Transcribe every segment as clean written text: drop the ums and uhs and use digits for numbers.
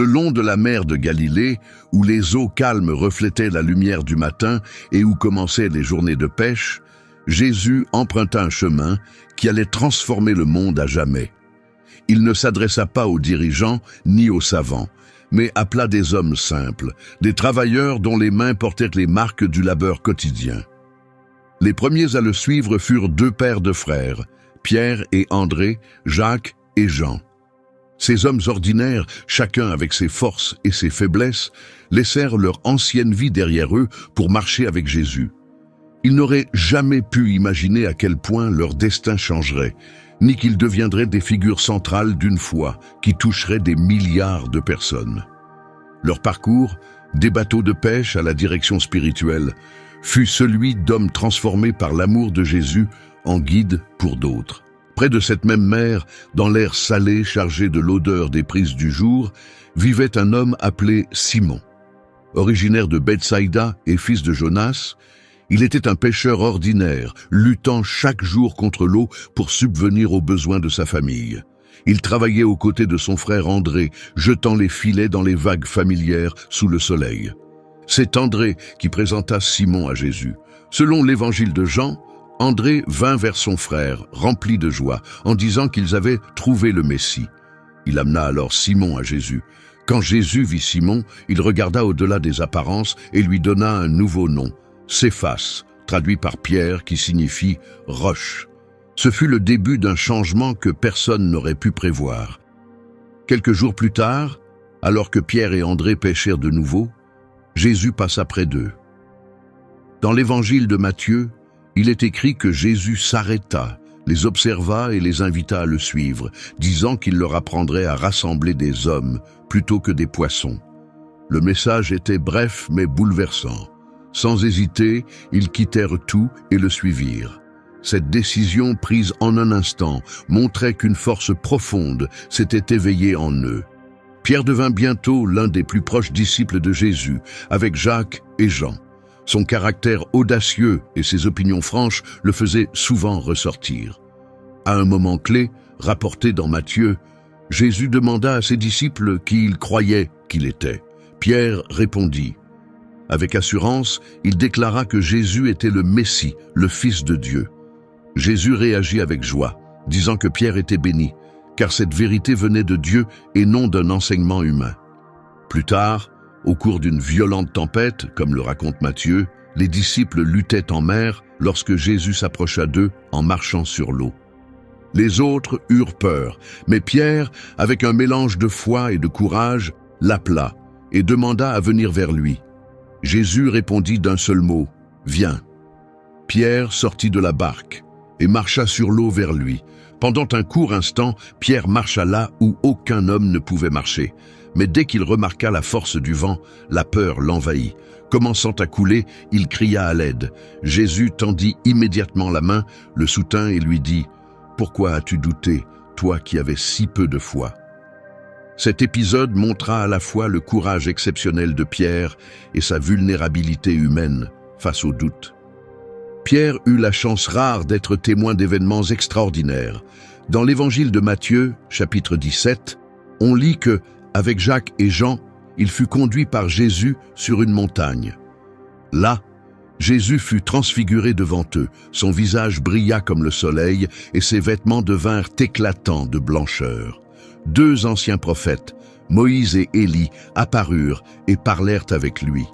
Le long de la mer de Galilée, où les eaux calmes reflétaient la lumière du matin et où commençaient les journées de pêche, Jésus emprunta un chemin qui allait transformer le monde à jamais. Il ne s'adressa pas aux dirigeants ni aux savants, mais appela des hommes simples, des travailleurs dont les mains portaient les marques du labeur quotidien. Les premiers à le suivre furent 2 paires de frères, Pierre et André, Jacques et Jean. Ces hommes ordinaires, chacun avec ses forces et ses faiblesses, laissèrent leur ancienne vie derrière eux pour marcher avec Jésus. Ils n'auraient jamais pu imaginer à quel point leur destin changerait, ni qu'ils deviendraient des figures centrales d'une foi qui toucherait des milliards de personnes. Leur parcours, des bateaux de pêche à la direction spirituelle, fut celui d'hommes transformés par l'amour de Jésus en guide pour d'autres. Près de cette même mer, dans l'air salé chargé de l'odeur des brises du jour, vivait un homme appelé Simon. Originaire de Bethsaïda et fils de Jonas, il était un pêcheur ordinaire, luttant chaque jour contre l'eau pour subvenir aux besoins de sa famille. Il travaillait aux côtés de son frère André, jetant les filets dans les vagues familières sous le soleil. C'est André qui présenta Simon à Jésus. Selon l'évangile de Jean, André vint vers son frère, rempli de joie, en disant qu'ils avaient trouvé le Messie. Il amena alors Simon à Jésus. Quand Jésus vit Simon, il regarda au-delà des apparences et lui donna un nouveau nom, Céphas, traduit par Pierre, qui signifie « roche ». Ce fut le début d'un changement que personne n'aurait pu prévoir. Quelques jours plus tard, alors que Pierre et André pêchèrent de nouveau, Jésus passa près d'eux. Dans l'évangile de Matthieu, il est écrit que Jésus s'arrêta, les observa et les invita à le suivre, disant qu'il leur apprendrait à rassembler des hommes plutôt que des poissons. Le message était bref mais bouleversant. Sans hésiter, ils quittèrent tout et le suivirent. Cette décision prise en un instant montrait qu'une force profonde s'était éveillée en eux. Pierre devint bientôt l'un des plus proches disciples de Jésus, avec Jacques et Jean. Son caractère audacieux et ses opinions franches le faisaient souvent ressortir. À un moment clé, rapporté dans Matthieu, Jésus demanda à ses disciples qui il croyait qu'il était. Pierre répondit. Avec assurance, il déclara que Jésus était le Messie, le Fils de Dieu. Jésus réagit avec joie, disant que Pierre était béni, car cette vérité venait de Dieu et non d'un enseignement humain. Plus tard, au cours d'une violente tempête, comme le raconte Matthieu, les disciples luttaient en mer lorsque Jésus s'approcha d'eux en marchant sur l'eau. Les autres eurent peur, mais Pierre, avec un mélange de foi et de courage, l'appela et demanda à venir vers lui. Jésus répondit d'un seul mot, « Viens ». Pierre sortit de la barque et marcha sur l'eau vers lui. Pendant un court instant, Pierre marcha là où aucun homme ne pouvait marcher. Mais dès qu'il remarqua la force du vent, la peur l'envahit. Commençant à couler, il cria à l'aide. Jésus tendit immédiatement la main, le soutint et lui dit « Pourquoi as-tu douté, toi qui avais si peu de foi ?» Cet épisode montra à la fois le courage exceptionnel de Pierre et sa vulnérabilité humaine face au doute. Pierre eut la chance rare d'être témoin d'événements extraordinaires. Dans l'évangile de Matthieu, chapitre 17, on lit que, avec Jacques et Jean, il fut conduit par Jésus sur une montagne. Là, Jésus fut transfiguré devant eux, son visage brilla comme le soleil et ses vêtements devinrent éclatants de blancheur. 2 anciens prophètes, Moïse et Élie, apparurent et parlèrent avec lui.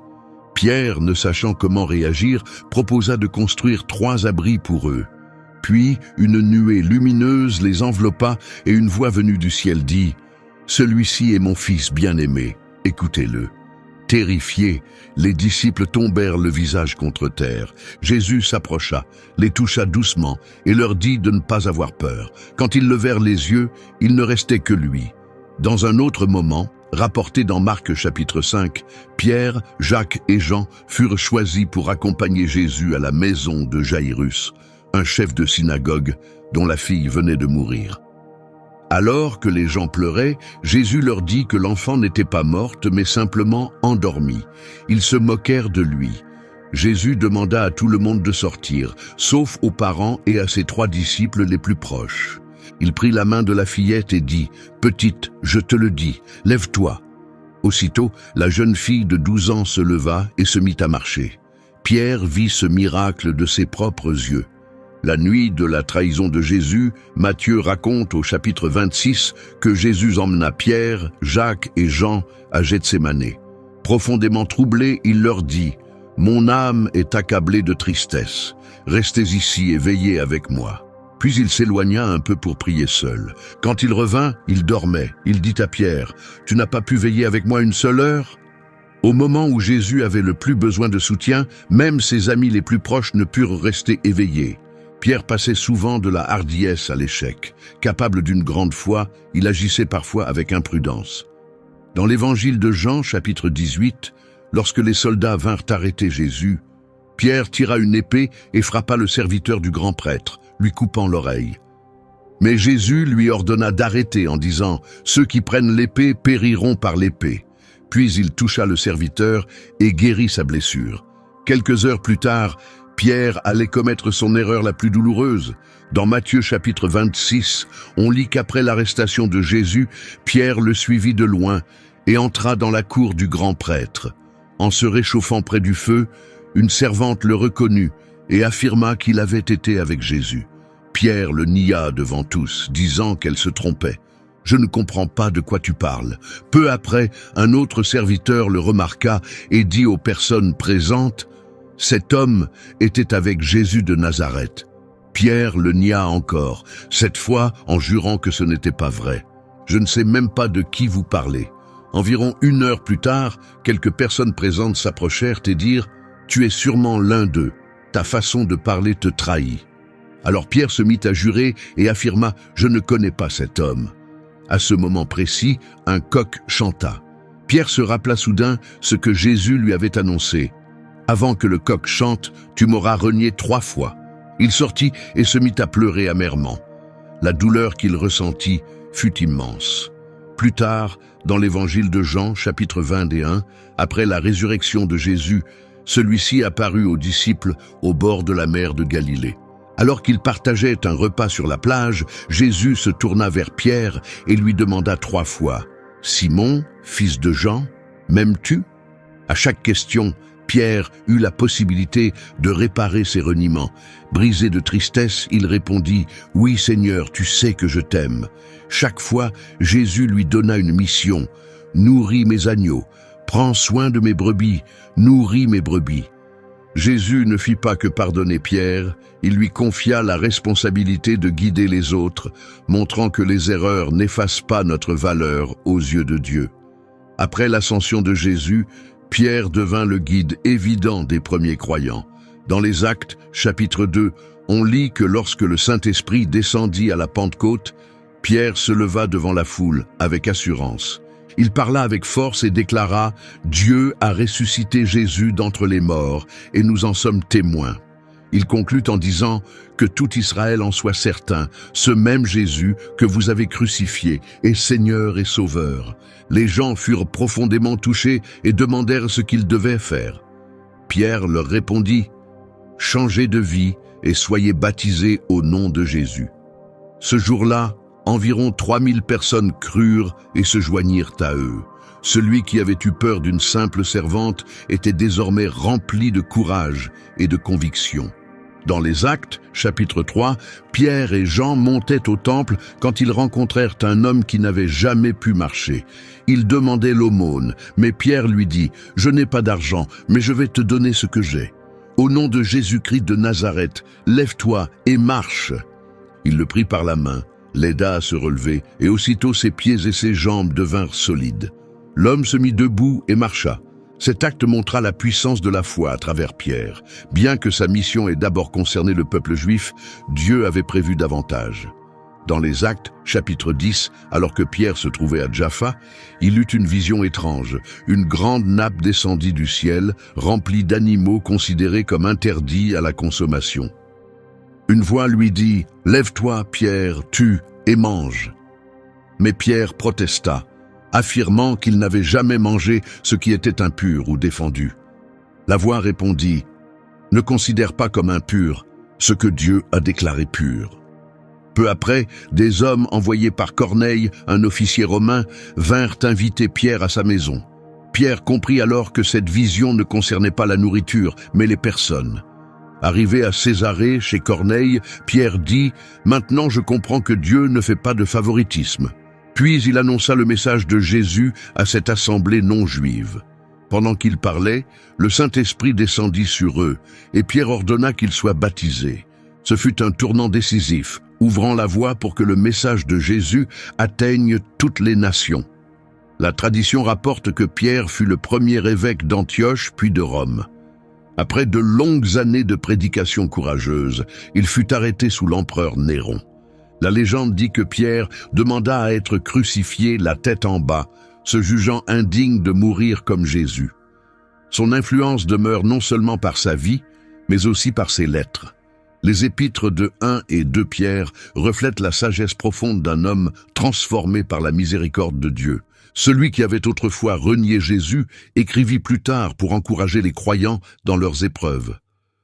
Pierre, ne sachant comment réagir, proposa de construire 3 abris pour eux. Puis, une nuée lumineuse les enveloppa et une voix venue du ciel dit « Celui-ci est mon fils bien-aimé, écoutez-le ». Terrifiés, les disciples tombèrent le visage contre terre. Jésus s'approcha, les toucha doucement et leur dit de ne pas avoir peur. Quand ils levèrent les yeux, il ne restait que lui. Dans un autre moment, rapporté dans Marc chapitre 5, Pierre, Jacques et Jean furent choisis pour accompagner Jésus à la maison de Jaïrus, un chef de synagogue dont la fille venait de mourir. Alors que les gens pleuraient, Jésus leur dit que l'enfant n'était pas morte, mais simplement endormie. Ils se moquèrent de lui. Jésus demanda à tout le monde de sortir, sauf aux parents et à ses 3 disciples les plus proches. Il prit la main de la fillette et dit « Petite, je te le dis, lève-toi ». Aussitôt, la jeune fille de 12 ans se leva et se mit à marcher. Pierre vit ce miracle de ses propres yeux. La nuit de la trahison de Jésus, Matthieu raconte au chapitre 26 que Jésus emmena Pierre, Jacques et Jean à Gethsémane. Profondément troublé, il leur dit « Mon âme est accablée de tristesse. Restez ici et veillez avec moi. » Puis il s'éloigna un peu pour prier seul. Quand il revint, il dormait. Il dit à Pierre « Tu n'as pas pu veiller avec moi une seule heure ?» Au moment où Jésus avait le plus besoin de soutien, même ses amis les plus proches ne purent rester éveillés. Pierre passait souvent de la hardiesse à l'échec. Capable d'une grande foi, il agissait parfois avec imprudence. Dans l'évangile de Jean, chapitre 18, lorsque les soldats vinrent arrêter Jésus, Pierre tira une épée et frappa le serviteur du grand prêtre, lui coupant l'oreille. Mais Jésus lui ordonna d'arrêter en disant « Ceux qui prennent l'épée périront par l'épée ». Puis il toucha le serviteur et guérit sa blessure. Quelques heures plus tard, Pierre allait commettre son erreur la plus douloureuse. Dans Matthieu chapitre 26, on lit qu'après l'arrestation de Jésus, Pierre le suivit de loin et entra dans la cour du grand prêtre. En se réchauffant près du feu, une servante le reconnut et affirma qu'il avait été avec Jésus. Pierre le nia devant tous, disant qu'elle se trompait. « Je ne comprends pas de quoi tu parles. » Peu après, un autre serviteur le remarqua et dit aux personnes présentes « Cet homme était avec Jésus de Nazareth. » Pierre le nia encore, cette fois en jurant que ce n'était pas vrai. « Je ne sais même pas de qui vous parlez. » Environ 1 heure plus tard, quelques personnes présentes s'approchèrent et dirent « Tu es sûrement l'un d'eux. Ta façon de parler te trahit. » Alors Pierre se mit à jurer et affirma « Je ne connais pas cet homme. » À ce moment précis, un coq chanta. Pierre se rappela soudain ce que Jésus lui avait annoncé. « Avant que le coq chante, tu m'auras renié 3 fois. » Il sortit et se mit à pleurer amèrement. La douleur qu'il ressentit fut immense. Plus tard, dans l'évangile de Jean, chapitre 21, après la résurrection de Jésus, celui-ci apparut aux disciples au bord de la mer de Galilée. Alors qu'ils partageaient un repas sur la plage, Jésus se tourna vers Pierre et lui demanda 3 fois « Simon, fils de Jean, m'aimes-tu » À chaque question, Pierre eut la possibilité de réparer ses reniements. Brisé de tristesse, il répondit « Oui Seigneur, tu sais que je t'aime ». Chaque fois, Jésus lui donna une mission « Nourris mes agneaux, prends soin de mes brebis, nourris mes brebis ». Jésus ne fit pas que pardonner Pierre, il lui confia la responsabilité de guider les autres, montrant que les erreurs n'effacent pas notre valeur aux yeux de Dieu. Après l'ascension de Jésus, Pierre devint le guide évident des premiers croyants. Dans les Actes, chapitre 2, on lit que lorsque le Saint-Esprit descendit à la Pentecôte, Pierre se leva devant la foule avec assurance. Il parla avec force et déclara « Dieu a ressuscité Jésus d'entre les morts et nous en sommes témoins. » Il conclut en disant « Que tout Israël en soit certain, ce même Jésus que vous avez crucifié est Seigneur et Sauveur. » Les gens furent profondément touchés et demandèrent ce qu'ils devaient faire. Pierre leur répondit « Changez de vie et soyez baptisés au nom de Jésus. » Ce jour-là, environ 3000 personnes crurent et se joignirent à eux. Celui qui avait eu peur d'une simple servante était désormais rempli de courage et de conviction. Dans les Actes, chapitre 3, Pierre et Jean montaient au temple quand ils rencontrèrent un homme qui n'avait jamais pu marcher. Il demandait l'aumône, mais Pierre lui dit « Je n'ai pas d'argent, mais je vais te donner ce que j'ai. Au nom de Jésus-Christ de Nazareth, lève-toi et marche. » Il le prit par la main, l'aida à se relever, et aussitôt ses pieds et ses jambes devinrent solides. L'homme se mit debout et marcha. Cet acte montra la puissance de la foi à travers Pierre. Bien que sa mission ait d'abord concerné le peuple juif, Dieu avait prévu davantage. Dans les Actes, chapitre 10, alors que Pierre se trouvait à Jaffa, il eut une vision étrange. Une grande nappe descendit du ciel, remplie d'animaux considérés comme interdits à la consommation. Une voix lui dit « Lève-toi, Pierre, tue et mange. » Mais Pierre protesta, affirmant qu'il n'avait jamais mangé ce qui était impur ou défendu. La voix répondit « Ne considère pas comme impur ce que Dieu a déclaré pur. » Peu après, des hommes envoyés par Corneille, un officier romain, vinrent inviter Pierre à sa maison. Pierre comprit alors que cette vision ne concernait pas la nourriture, mais les personnes. Arrivé à Césarée, chez Corneille, Pierre dit « Maintenant je comprends que Dieu ne fait pas de favoritisme ». Puis il annonça le message de Jésus à cette assemblée non juive. Pendant qu'il parlait, le Saint-Esprit descendit sur eux, et Pierre ordonna qu'ils soient baptisés. Ce fut un tournant décisif, ouvrant la voie pour que le message de Jésus atteigne toutes les nations. La tradition rapporte que Pierre fut le premier évêque d'Antioche puis de Rome. Après de longues années de prédication courageuse, il fut arrêté sous l'empereur Néron. La légende dit que Pierre demanda à être crucifié la tête en bas, se jugeant indigne de mourir comme Jésus. Son influence demeure non seulement par sa vie, mais aussi par ses lettres. Les épîtres de 1 et 2 Pierre reflètent la sagesse profonde d'un homme transformé par la miséricorde de Dieu. Celui qui avait autrefois renié Jésus écrivit plus tard pour encourager les croyants dans leurs épreuves.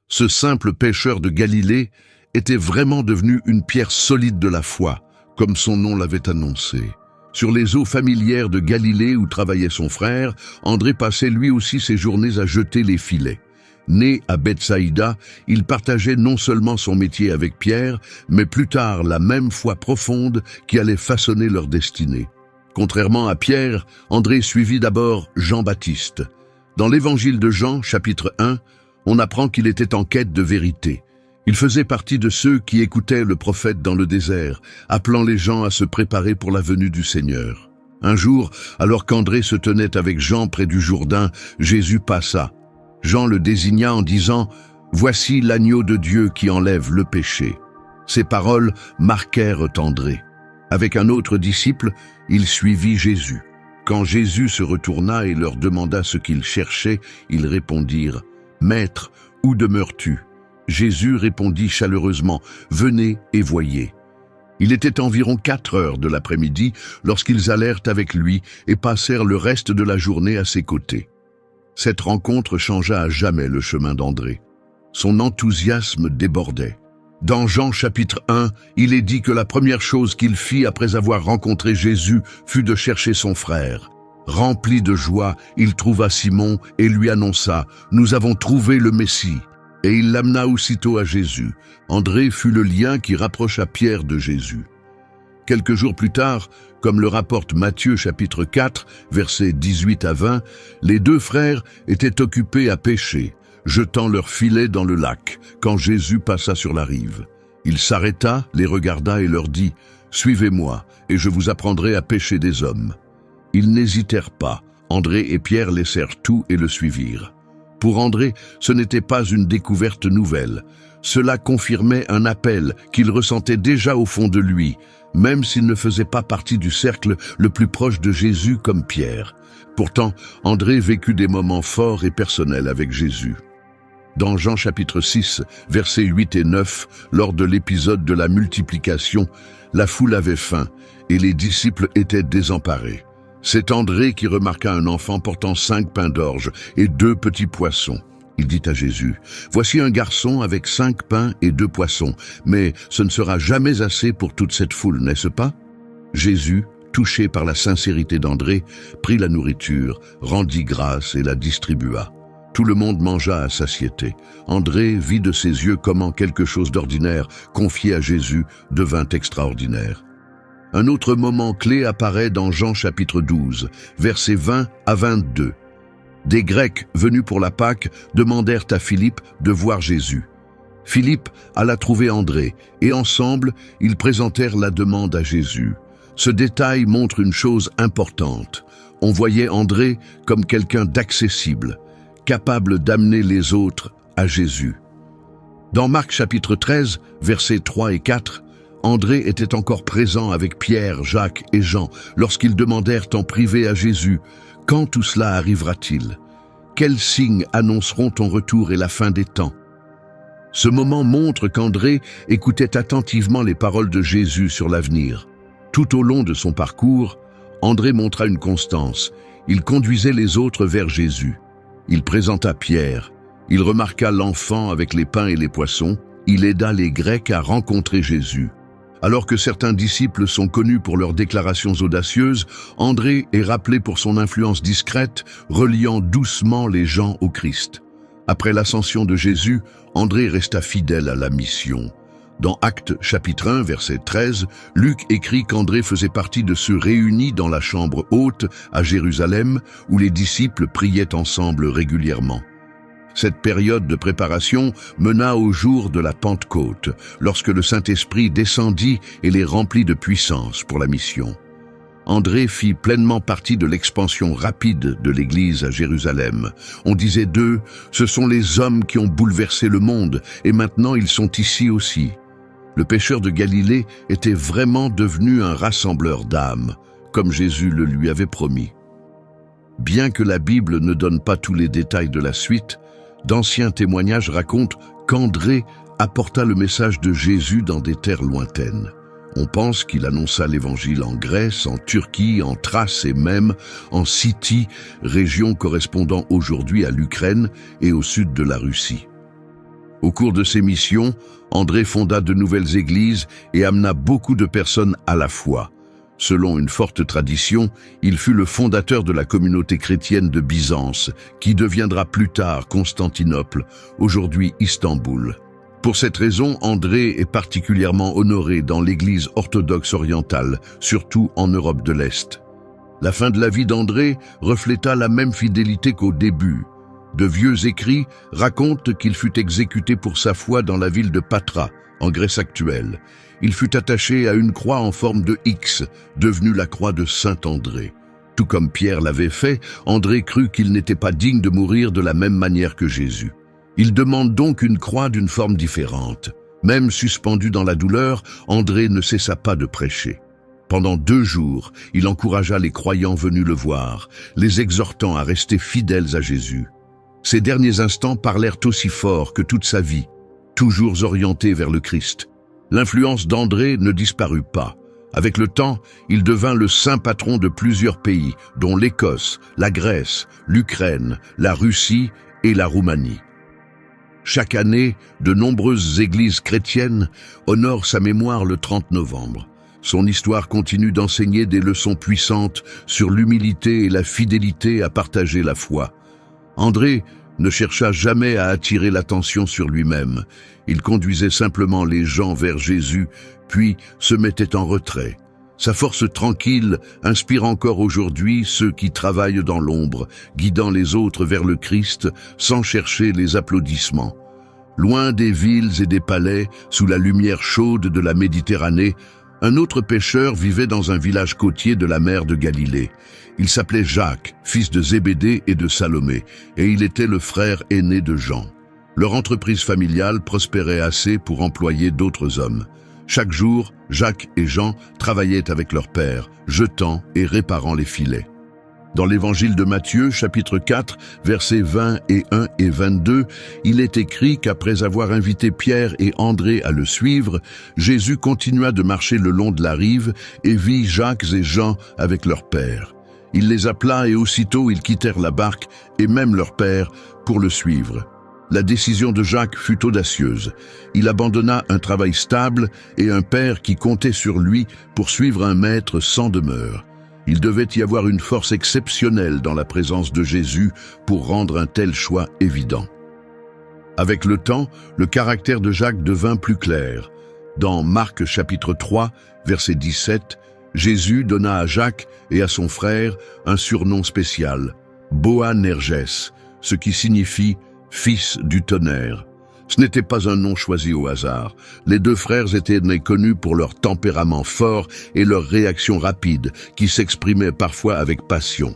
Ce simple pêcheur de Galilée était vraiment devenu une pierre solide de la foi, comme son nom l'avait annoncé. Sur les eaux familières de Galilée où travaillait son frère, André passait lui aussi ses journées à jeter les filets. Né à Bethsaïda, il partageait non seulement son métier avec Pierre, mais plus tard la même foi profonde qui allait façonner leur destinée. Contrairement à Pierre, André suivit d'abord Jean-Baptiste. Dans l'évangile de Jean, chapitre 1, on apprend qu'il était en quête de vérité. Il faisait partie de ceux qui écoutaient le prophète dans le désert, appelant les gens à se préparer pour la venue du Seigneur. Un jour, alors qu'André se tenait avec Jean près du Jourdain, Jésus passa. Jean le désigna en disant « Voici l'agneau de Dieu qui enlève le péché ». Ces paroles marquèrent André. Avec un autre disciple, il suivit Jésus. Quand Jésus se retourna et leur demanda ce qu'ils cherchaient, ils répondirent « Maître, où demeures-tu » Jésus répondit chaleureusement « Venez et voyez ». Il était environ 4 heures de l'après-midi lorsqu'ils allèrent avec lui et passèrent le reste de la journée à ses côtés. Cette rencontre changea à jamais le chemin d'André. Son enthousiasme débordait. Dans Jean chapitre 1, il est dit que la première chose qu'il fit après avoir rencontré Jésus fut de chercher son frère. Rempli de joie, il trouva Simon et lui annonça « Nous avons trouvé le Messie ». Et il l'amena aussitôt à Jésus. André fut le lien qui rapprocha Pierre de Jésus. Quelques jours plus tard, comme le rapporte Matthieu chapitre 4, versets 18 à 20, les 2 frères étaient occupés à pêcher, jetant leurs filets dans le lac, quand Jésus passa sur la rive. Il s'arrêta, les regarda et leur dit « Suivez-moi, et je vous apprendrai à pêcher des hommes. » Ils n'hésitèrent pas. André et Pierre laissèrent tout et le suivirent. Pour André, ce n'était pas une découverte nouvelle. Cela confirmait un appel qu'il ressentait déjà au fond de lui, même s'il ne faisait pas partie du cercle le plus proche de Jésus comme Pierre. Pourtant, André vécut des moments forts et personnels avec Jésus. Dans Jean chapitre 6, versets 8 et 9, lors de l'épisode de la multiplication, la foule avait faim et les disciples étaient désemparés. C'est André qui remarqua un enfant portant 5 pains d'orge et 2 petits poissons. Il dit à Jésus, « Voici un garçon avec 5 pains et 2 poissons, mais ce ne sera jamais assez pour toute cette foule, n'est-ce pas ?» Jésus, touché par la sincérité d'André, prit la nourriture, rendit grâce et la distribua. Tout le monde mangea à satiété. André vit de ses yeux comment quelque chose d'ordinaire, confié à Jésus, devint extraordinaire. Un autre moment clé apparaît dans Jean chapitre 12, versets 20 à 22. Des Grecs venus pour la Pâque demandèrent à Philippe de voir Jésus. Philippe alla trouver André, et ensemble, ils présentèrent la demande à Jésus. Ce détail montre une chose importante. On voyait André comme quelqu'un d'accessible, capable d'amener les autres à Jésus. Dans Marc chapitre 13, versets 3 et 4, André était encore présent avec Pierre, Jacques et Jean lorsqu'ils demandèrent en privé à Jésus « Quand tout cela arrivera-t-il ? Quels signes annonceront ton retour et la fin des temps ?» Ce moment montre qu'André écoutait attentivement les paroles de Jésus sur l'avenir. Tout au long de son parcours, André montra une constance. Il conduisait les autres vers Jésus. Il présenta Pierre. Il remarqua l'enfant avec les pains et les poissons. Il aida les Grecs à rencontrer Jésus. Alors que certains disciples sont connus pour leurs déclarations audacieuses, André est rappelé pour son influence discrète, reliant doucement les gens au Christ. Après l'ascension de Jésus, André resta fidèle à la mission. Dans Actes chapitre 1, verset 13, Luc écrit qu'André faisait partie de ceux réunis dans la chambre haute à Jérusalem, où les disciples priaient ensemble régulièrement. Cette période de préparation mena au jour de la Pentecôte, lorsque le Saint-Esprit descendit et les remplit de puissance pour la mission. André fit pleinement partie de l'expansion rapide de l'Église à Jérusalem. On disait d'eux, ce sont les hommes qui ont bouleversé le monde, et maintenant ils sont ici aussi. Le pêcheur de Galilée était vraiment devenu un rassembleur d'âmes, comme Jésus le lui avait promis. Bien que la Bible ne donne pas tous les détails de la suite, d'anciens témoignages racontent qu'André apporta le message de Jésus dans des terres lointaines. On pense qu'il annonça l'Évangile en Grèce, en Turquie, en Thrace et même en Scythie, région correspondant aujourd'hui à l'Ukraine et au sud de la Russie. Au cours de ses missions, André fonda de nouvelles églises et amena beaucoup de personnes à la foi. Selon une forte tradition, il fut le fondateur de la communauté chrétienne de Byzance, qui deviendra plus tard Constantinople, aujourd'hui Istanbul. Pour cette raison, André est particulièrement honoré dans l'Église orthodoxe orientale, surtout en Europe de l'Est. La fin de la vie d'André refléta la même fidélité qu'au début. De vieux écrits racontent qu'il fut exécuté pour sa foi dans la ville de Patra, en Grèce actuelle. Il fut attaché à une croix en forme de X, devenue la croix de Saint-André. Tout comme Pierre l'avait fait, André crut qu'il n'était pas digne de mourir de la même manière que Jésus. Il demande donc une croix d'une forme différente. Même suspendu dans la douleur, André ne cessa pas de prêcher. Pendant 2 jours, il encouragea les croyants venus le voir, les exhortant à rester fidèles à Jésus. Ces derniers instants parlèrent aussi fort que toute sa vie, toujours orientés vers le Christ. L'influence d'André ne disparut pas. Avec le temps, il devint le saint patron de plusieurs pays, dont l'Écosse, la Grèce, l'Ukraine, la Russie et la Roumanie. Chaque année, de nombreuses églises chrétiennes honorent sa mémoire le 30 novembre. Son histoire continue d'enseigner des leçons puissantes sur l'humilité et la fidélité à partager la foi. André ne chercha jamais à attirer l'attention sur lui-même. Il conduisait simplement les gens vers Jésus, puis se mettait en retrait. Sa force tranquille inspire encore aujourd'hui ceux qui travaillent dans l'ombre, guidant les autres vers le Christ sans chercher les applaudissements. Loin des villes et des palais, sous la lumière chaude de la Méditerranée, un autre pêcheur vivait dans un village côtier de la mer de Galilée. Il s'appelait Jacques, fils de Zébédée et de Salomé, et il était le frère aîné de Jean. Leur entreprise familiale prospérait assez pour employer d'autres hommes. Chaque jour, Jacques et Jean travaillaient avec leur père, jetant et réparant les filets. Dans l'évangile de Matthieu, chapitre 4, versets 20 et 1 et 22, il est écrit qu'après avoir invité Pierre et André à le suivre, Jésus continua de marcher le long de la rive et vit Jacques et Jean avec leur père. Il les appela et aussitôt ils quittèrent la barque et même leur père pour le suivre. La décision de Jacques fut audacieuse. Il abandonna un travail stable et un père qui comptait sur lui pour suivre un maître sans demeure. Il devait y avoir une force exceptionnelle dans la présence de Jésus pour rendre un tel choix évident. Avec le temps, le caractère de Jacques devint plus clair. Dans Marc chapitre 3, verset 17, Jésus donna à Jacques et à son frère un surnom spécial, Boanerges, ce qui signifie « fils du tonnerre ». Ce n'était pas un nom choisi au hasard. Les 2 frères étaient connus pour leur tempérament fort et leur réaction rapide, qui s'exprimait parfois avec passion.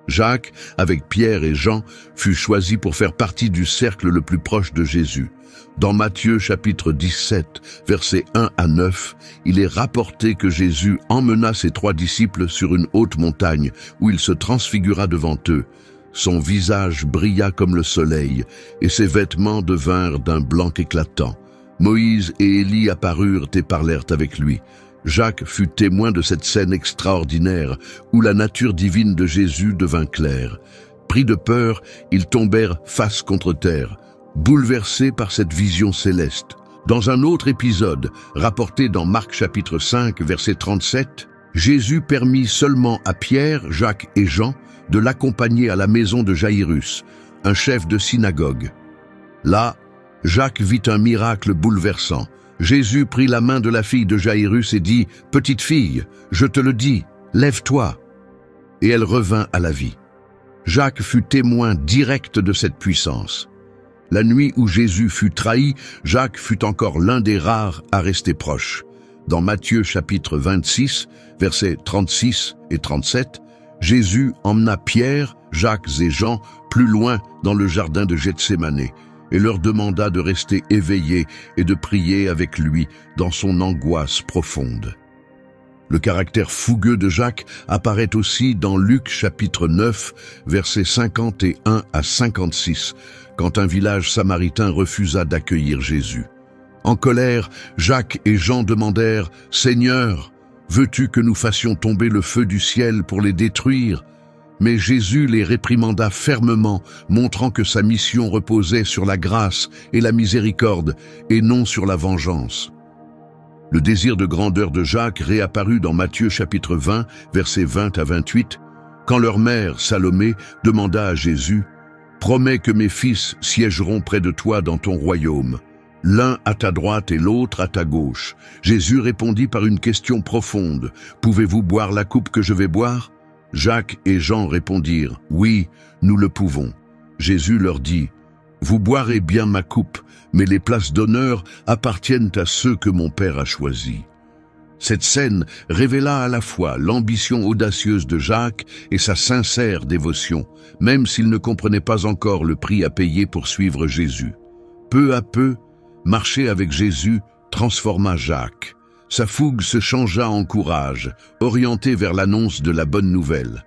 Jacques, avec Pierre et Jean, fut choisi pour faire partie du cercle le plus proche de Jésus. Dans Matthieu chapitre 17, versets 1 à 9, il est rapporté que Jésus emmena ses 3 disciples sur une haute montagne, où il se transfigura devant eux. Son visage brilla comme le soleil, et ses vêtements devinrent d'un blanc éclatant. Moïse et Élie apparurent et parlèrent avec lui. Jacques fut témoin de cette scène extraordinaire, où la nature divine de Jésus devint claire. Pris de peur, ils tombèrent face contre terre. Bouleversés par cette vision céleste, Dans un autre épisode, rapporté dans Marc chapitre 5, verset 37, Jésus permit seulement à Pierre, Jacques et Jean de l'accompagner à la maison de Jaïrus, un chef de synagogue. Là, Jacques vit un miracle bouleversant. Jésus prit la main de la fille de Jaïrus et dit « Petite fille, je te le dis, lève-toi » et elle revint à la vie. Jacques fut témoin direct de cette puissance. La nuit où Jésus fut trahi, Jacques fut encore l'un des rares à rester proche. Dans Matthieu chapitre 26, versets 36 et 37, Jésus emmena Pierre, Jacques et Jean plus loin dans le jardin de Gethsémane et leur demanda de rester éveillés et de prier avec lui dans son angoisse profonde. Le caractère fougueux de Jacques apparaît aussi dans Luc chapitre 9, versets 51 à 56, quand un village samaritain refusa d'accueillir Jésus. En colère, Jacques et Jean demandèrent « Seigneur, veux-tu que nous fassions tomber le feu du ciel pour les détruire ?» Mais Jésus les réprimanda fermement, montrant que sa mission reposait sur la grâce et la miséricorde, et non sur la vengeance. Le désir de grandeur de Jacques réapparut dans Matthieu chapitre 20, versets 20 à 28, quand leur mère, Salomé, demanda à Jésus « Promets que mes fils siégeront près de toi dans ton royaume, l'un à ta droite et l'autre à ta gauche. » Jésus répondit par une question profonde « Pouvez-vous boire la coupe que je vais boire ?» Jacques et Jean répondirent « Oui, nous le pouvons. » Jésus leur dit « Vous boirez bien ma coupe, mais les places d'honneur appartiennent à ceux que mon Père a choisis. » Cette scène révéla à la fois l'ambition audacieuse de Jacques et sa sincère dévotion, même s'il ne comprenait pas encore le prix à payer pour suivre Jésus. Peu à peu, marcher avec Jésus transforma Jacques. Sa fougue se changea en courage, orienté vers l'annonce de la bonne nouvelle.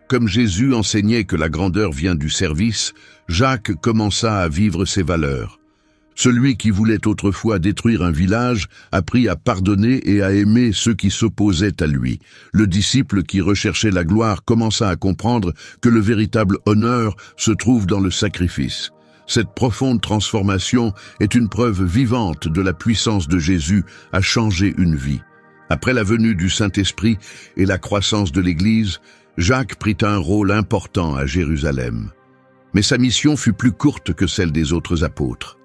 Comme Jésus enseignait que la grandeur vient du service, Jacques commença à vivre ses valeurs. Celui qui voulait autrefois détruire un village apprit à pardonner et à aimer ceux qui s'opposaient à lui. Le disciple qui recherchait la gloire commença à comprendre que le véritable honneur se trouve dans le sacrifice. Cette profonde transformation est une preuve vivante de la puissance de Jésus à changer une vie. Après la venue du Saint-Esprit et la croissance de l'Église, Jacques prit un rôle important à Jérusalem. Mais sa mission fut plus courte que celle des autres apôtres.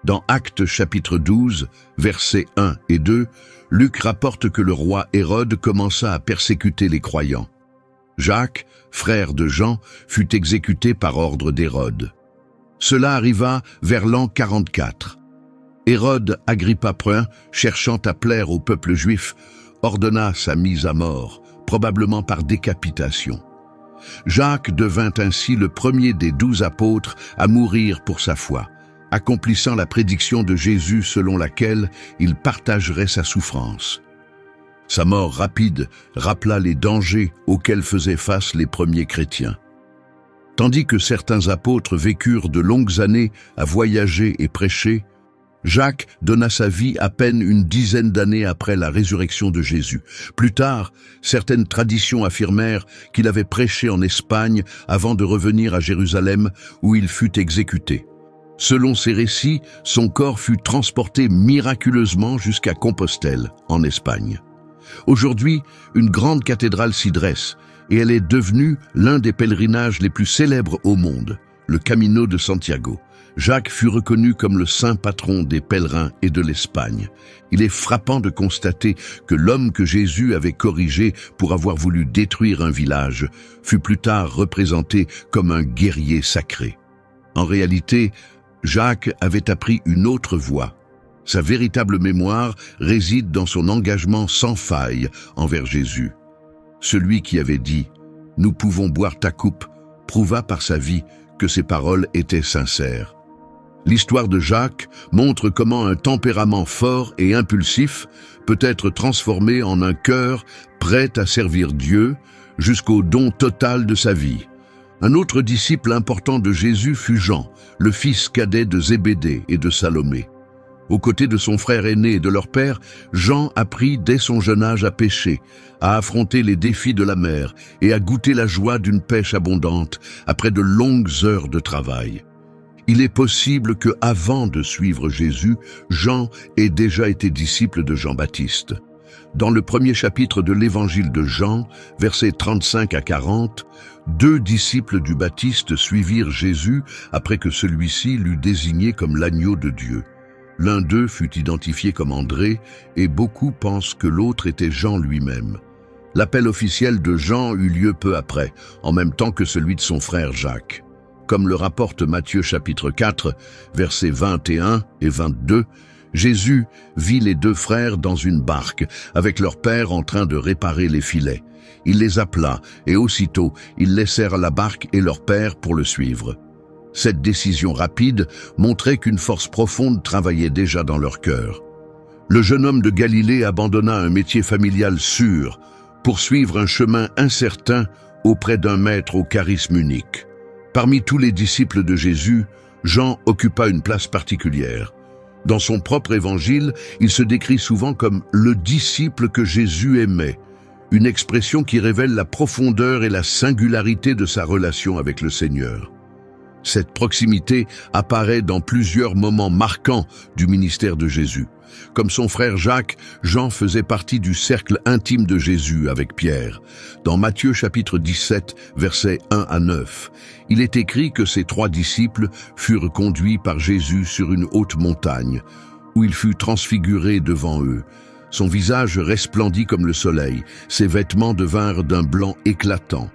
Dans Actes chapitre 12, versets 1 et 2, Luc rapporte que le roi Hérode commença à persécuter les croyants. Jacques, frère de Jean, fut exécuté par ordre d'Hérode. Cela arriva vers l'an 44. Hérode Agrippa I, cherchant à plaire au peuple juif, ordonna sa mise à mort, probablement par décapitation. Jacques devint ainsi le premier des 12 apôtres à mourir pour sa foi, accomplissant la prédiction de Jésus selon laquelle il partagerait sa souffrance. Sa mort rapide rappela les dangers auxquels faisaient face les premiers chrétiens. Tandis que certains apôtres vécurent de longues années à voyager et prêcher, Jacques donna sa vie à peine une dizaine d'années après la résurrection de Jésus. Plus tard, certaines traditions affirmèrent qu'il avait prêché en Espagne avant de revenir à Jérusalem où il fut exécuté. Selon ces récits, son corps fut transporté miraculeusement jusqu'à Compostelle, en Espagne. Aujourd'hui, une grande cathédrale s'y dresse, et elle est devenue l'un des pèlerinages les plus célèbres au monde, le Camino de Santiago. Jacques fut reconnu comme le saint patron des pèlerins et de l'Espagne. Il est frappant de constater que l'homme que Jésus avait corrigé pour avoir voulu détruire un village fut plus tard représenté comme un guerrier sacré. En réalité, Jacques avait appris une autre voie. Sa véritable mémoire réside dans son engagement sans faille envers Jésus. Celui qui avait dit « Nous pouvons boire ta coupe » prouva par sa vie que ses paroles étaient sincères. L'histoire de Jacques montre comment un tempérament fort et impulsif peut être transformé en un cœur prêt à servir Dieu jusqu'au don total de sa vie. Un autre disciple important de Jésus fut Jean, le fils cadet de Zébédée et de Salomé. Aux côtés de son frère aîné et de leur père, Jean apprit dès son jeune âge à pêcher, à affronter les défis de la mer et à goûter la joie d'une pêche abondante après de longues heures de travail. Il est possible que, avant de suivre Jésus, Jean ait déjà été disciple de Jean-Baptiste. Dans le premier chapitre de l'évangile de Jean, versets 35 à 40, 2 disciples du Baptiste suivirent Jésus après que celui-ci l'eut désigné comme l'agneau de Dieu. L'un d'eux fut identifié comme André, et beaucoup pensent que l'autre était Jean lui-même. L'appel officiel de Jean eut lieu peu après, en même temps que celui de son frère Jacques. Comme le rapporte Matthieu chapitre 4, versets 21 et 22, Jésus vit les 2 frères dans une barque, avec leur père en train de réparer les filets. Il les appela, et aussitôt, ils laissèrent la barque et leur père pour le suivre. Cette décision rapide montrait qu'une force profonde travaillait déjà dans leur cœur. Le jeune homme de Galilée abandonna un métier familial sûr pour suivre un chemin incertain auprès d'un maître au charisme unique. Parmi tous les disciples de Jésus, Jean occupa une place particulière. Dans son propre évangile, il se décrit souvent comme « le disciple que Jésus aimait », une expression qui révèle la profondeur et la singularité de sa relation avec le Seigneur. Cette proximité apparaît dans plusieurs moments marquants du ministère de Jésus. Comme son frère Jacques, Jean faisait partie du cercle intime de Jésus avec Pierre. Dans Matthieu chapitre 17, versets 1 à 9, il est écrit que ces 3 disciples furent conduits par Jésus sur une haute montagne, où il fut transfiguré devant eux. Son visage resplendit comme le soleil, ses vêtements devinrent d'un blanc éclatant.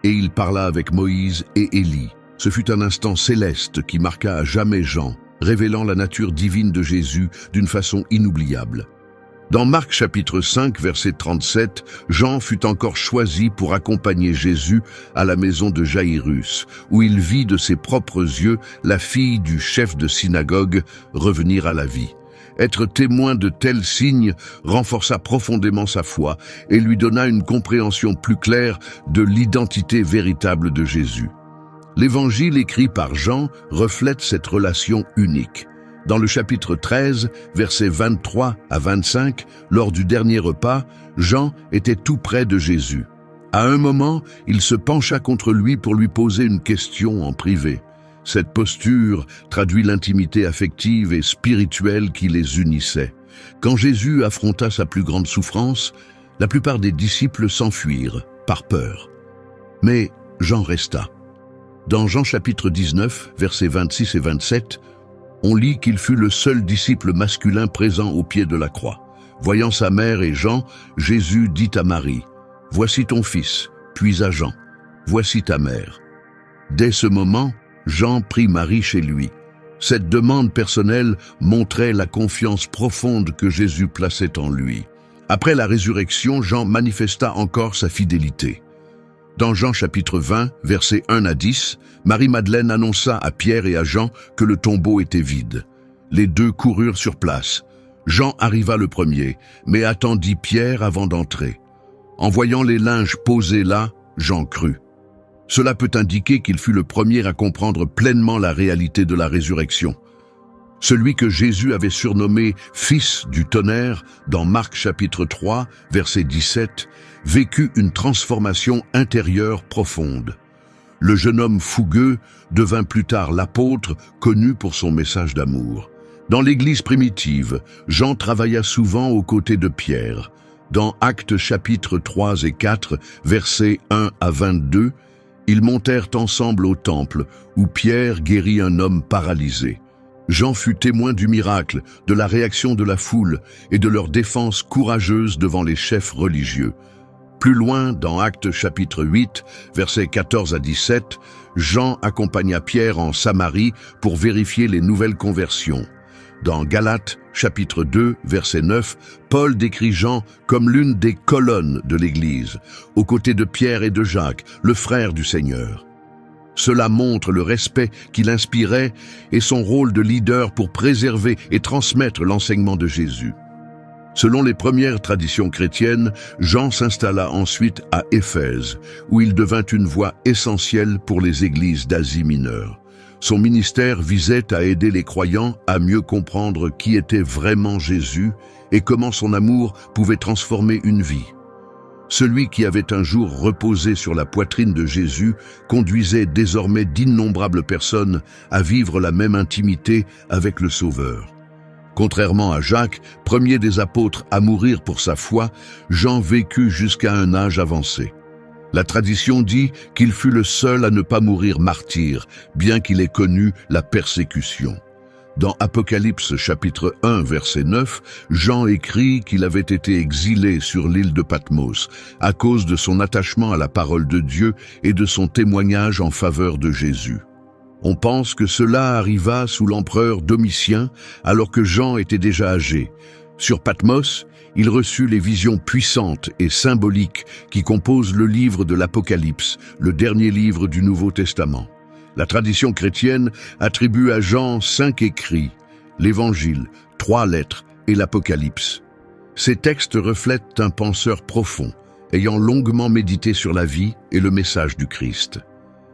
Et il parla avec Moïse et Élie. Ce fut un instant céleste qui marqua à jamais Jean, révélant la nature divine de Jésus d'une façon inoubliable. Dans Marc chapitre 5, verset 37, Jean fut encore choisi pour accompagner Jésus à la maison de Jaïrus, où il vit de ses propres yeux la fille du chef de synagogue revenir à la vie. Être témoin de tels signes renforça profondément sa foi et lui donna une compréhension plus claire de l'identité véritable de Jésus. L'évangile écrit par Jean reflète cette relation unique. Dans le chapitre 13, versets 23 à 25, lors du dernier repas, Jean était tout près de Jésus. À un moment, il se pencha contre lui pour lui poser une question en privé. Cette posture traduit l'intimité affective et spirituelle qui les unissait. Quand Jésus affronta sa plus grande souffrance, la plupart des disciples s'enfuirent, par peur. Mais Jean resta. Dans Jean chapitre 19, versets 26 et 27, on lit qu'il fut le seul disciple masculin présent au pied de la croix. Voyant sa mère et Jean, Jésus dit à Marie, « Voici ton fils », puis à Jean, « Voici ta mère ». Dès ce moment, Jean prit Marie chez lui. Cette demande personnelle montrait la confiance profonde que Jésus plaçait en lui. Après la résurrection, Jean manifesta encore sa fidélité. Dans Jean chapitre 20, versets 1 à 10, Marie-Madeleine annonça à Pierre et à Jean que le tombeau était vide. Les 2 coururent sur place. Jean arriva le premier, mais attendit Pierre avant d'entrer. En voyant les linges posés là, Jean crut. Cela peut indiquer qu'il fut le premier à comprendre pleinement la réalité de la résurrection. Celui que Jésus avait surnommé « Fils du tonnerre » dans Marc chapitre 3, verset 17, vécut une transformation intérieure profonde. Le jeune homme fougueux devint plus tard l'apôtre, connu pour son message d'amour. Dans l'Église primitive, Jean travailla souvent aux côtés de Pierre. Dans Actes chapitres 3 et 4, versets 1 à 22, ils montèrent ensemble au temple, où Pierre guérit un homme paralysé. Jean fut témoin du miracle, de la réaction de la foule et de leur défense courageuse devant les chefs religieux. Plus loin, dans Actes chapitre 8, versets 14 à 17, Jean accompagna Pierre en Samarie pour vérifier les nouvelles conversions. Dans Galates chapitre 2, verset 9, Paul décrit Jean comme l'une des colonnes de l'Église, aux côtés de Pierre et de Jacques, le frère du Seigneur. Cela montre le respect qu'il inspirait et son rôle de leader pour préserver et transmettre l'enseignement de Jésus. Selon les premières traditions chrétiennes, Jean s'installa ensuite à Éphèse, où il devint une voix essentielle pour les églises d'Asie mineure. Son ministère visait à aider les croyants à mieux comprendre qui était vraiment Jésus et comment son amour pouvait transformer une vie. Celui qui avait un jour reposé sur la poitrine de Jésus conduisait désormais d'innombrables personnes à vivre la même intimité avec le Sauveur. Contrairement à Jacques, premier des apôtres à mourir pour sa foi, Jean vécut jusqu'à un âge avancé. La tradition dit qu'il fut le seul à ne pas mourir martyr, bien qu'il ait connu la persécution. Dans Apocalypse chapitre 1 verset 9, Jean écrit qu'il avait été exilé sur l'île de Patmos à cause de son attachement à la parole de Dieu et de son témoignage en faveur de Jésus. On pense que cela arriva sous l'empereur Domitien alors que Jean était déjà âgé. Sur Patmos, il reçut les visions puissantes et symboliques qui composent le livre de l'Apocalypse, le dernier livre du Nouveau Testament. La tradition chrétienne attribue à Jean 5 écrits, l'Évangile, 3 lettres et l'Apocalypse. Ces textes reflètent un penseur profond, ayant longuement médité sur la vie et le message du Christ.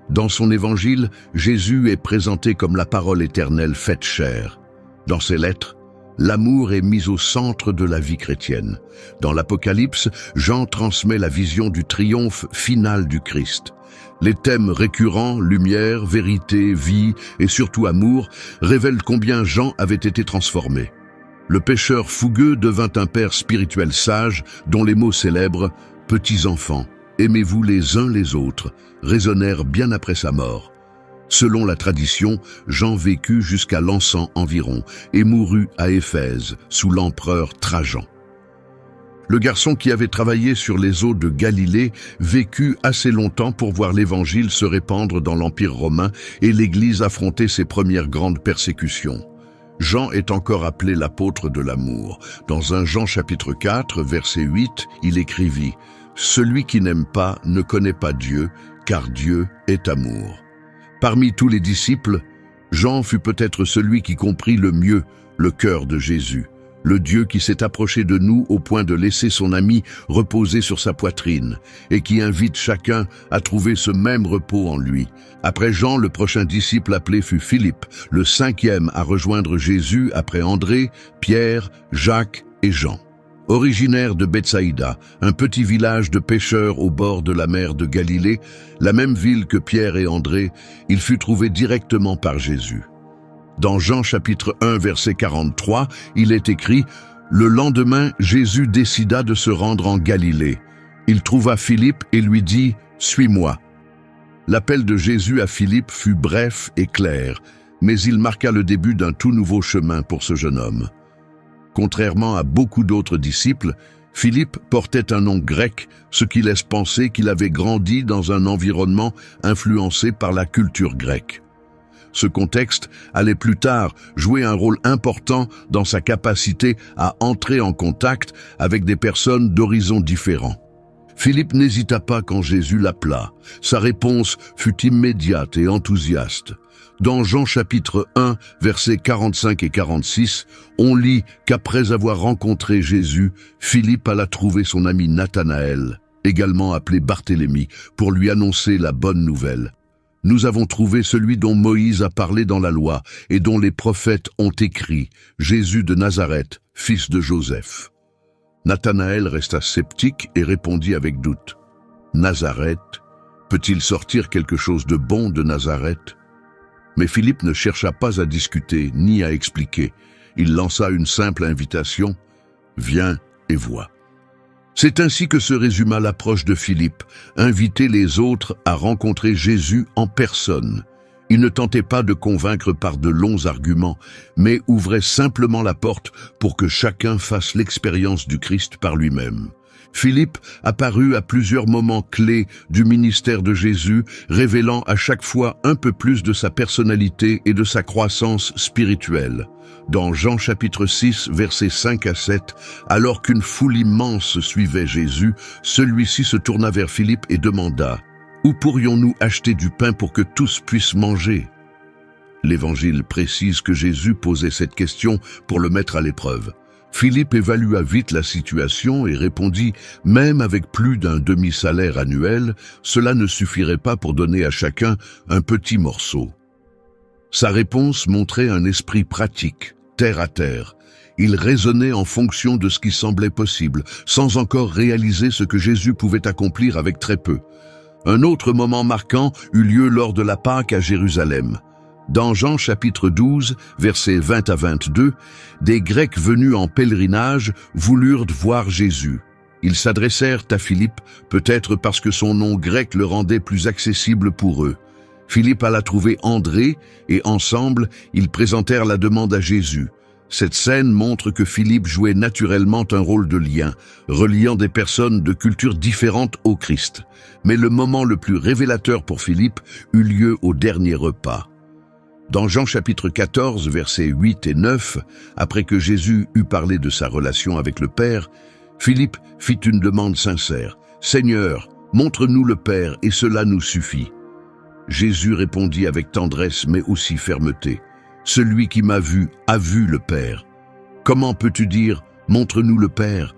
Dans son Évangile, Jésus est présenté comme la parole éternelle faite chair. Dans ses lettres, l'amour est mis au centre de la vie chrétienne. Dans l'Apocalypse, Jean transmet la vision du triomphe final du Christ. Les thèmes récurrents, lumière, vérité, vie et surtout amour, révèlent combien Jean avait été transformé. Le pécheur fougueux devint un père spirituel sage dont les mots célèbres « Petits enfants, aimez-vous les uns les autres » résonnèrent bien après sa mort. Selon la tradition, Jean vécut jusqu'à l'an 100 environ et mourut à Éphèse sous l'empereur Trajan. Le garçon qui avait travaillé sur les eaux de Galilée vécut assez longtemps pour voir l'Évangile se répandre dans l'Empire romain et l'Église affronter ses premières grandes persécutions. Jean est encore appelé l'apôtre de l'amour. Dans 1 Jean chapitre 4, verset 8, il écrivit « Celui qui n'aime pas ne connaît pas Dieu, car Dieu est amour. » Parmi tous les disciples, Jean fut peut-être celui qui comprit le mieux le cœur de Jésus. Le Dieu qui s'est approché de nous au point de laisser son ami reposer sur sa poitrine et qui invite chacun à trouver ce même repos en lui. Après Jean, le prochain disciple appelé fut Philippe, le 5e à rejoindre Jésus après André, Pierre, Jacques et Jean. Originaire de Bethsaïda, un petit village de pêcheurs au bord de la mer de Galilée, la même ville que Pierre et André, il fut trouvé directement par Jésus. Dans Jean chapitre 1 verset 43, il est écrit « Le lendemain, Jésus décida de se rendre en Galilée. Il trouva Philippe et lui dit « Suis-moi ». L'appel de Jésus à Philippe fut bref et clair, mais il marqua le début d'un tout nouveau chemin pour ce jeune homme. Contrairement à beaucoup d'autres disciples, Philippe portait un nom grec, ce qui laisse penser qu'il avait grandi dans un environnement influencé par la culture grecque. Ce contexte allait plus tard jouer un rôle important dans sa capacité à entrer en contact avec des personnes d'horizons différents. Philippe n'hésita pas quand Jésus l'appela. Sa réponse fut immédiate et enthousiaste. Dans Jean chapitre 1, versets 45 et 46, on lit qu'après avoir rencontré Jésus, Philippe alla trouver son ami Nathanaël, également appelé Barthélemy, pour lui annoncer la bonne nouvelle. Nous avons trouvé celui dont Moïse a parlé dans la loi et dont les prophètes ont écrit, Jésus de Nazareth, fils de Joseph. Nathanaël resta sceptique et répondit avec doute. Nazareth, peut-il sortir quelque chose de bon de Nazareth? Mais Philippe ne chercha pas à discuter ni à expliquer. Il lança une simple invitation, « Viens et vois ». C'est ainsi que se résuma l'approche de Philippe, inviter les autres à rencontrer Jésus en personne. Il ne tentait pas de convaincre par de longs arguments, mais ouvrait simplement la porte pour que chacun fasse l'expérience du Christ par lui-même. Philippe apparut à plusieurs moments clés du ministère de Jésus, révélant à chaque fois un peu plus de sa personnalité et de sa croissance spirituelle. Dans Jean chapitre 6, versets 5 à 7, alors qu'une foule immense suivait Jésus, celui-ci se tourna vers Philippe et demanda « Où pourrions-nous acheter du pain pour que tous puissent manger ?» L'Évangile précise que Jésus posait cette question pour le mettre à l'épreuve. Philippe évalua vite la situation et répondit « Même avec plus d'un demi-salaire annuel, cela ne suffirait pas pour donner à chacun un petit morceau. » Sa réponse montrait un esprit pratique, terre à terre. Il raisonnait en fonction de ce qui semblait possible, sans encore réaliser ce que Jésus pouvait accomplir avec très peu. Un autre moment marquant eut lieu lors de la Pâque à Jérusalem. Dans Jean chapitre 12, versets 20 à 22, des Grecs venus en pèlerinage voulurent voir Jésus. Ils s'adressèrent à Philippe, peut-être parce que son nom grec le rendait plus accessible pour eux. Philippe alla trouver André et ensemble, ils présentèrent la demande à Jésus. Cette scène montre que Philippe jouait naturellement un rôle de lien, reliant des personnes de cultures différentes au Christ. Mais le moment le plus révélateur pour Philippe eut lieu au dernier repas. Dans Jean chapitre 14, versets 8 et 9, après que Jésus eut parlé de sa relation avec le Père, Philippe fit une demande sincère. « Seigneur, montre-nous le Père et cela nous suffit. » Jésus répondit avec tendresse mais aussi fermeté. « Celui qui m'a vu a vu le Père. Comment peux-tu dire « Montre-nous le Père » ?»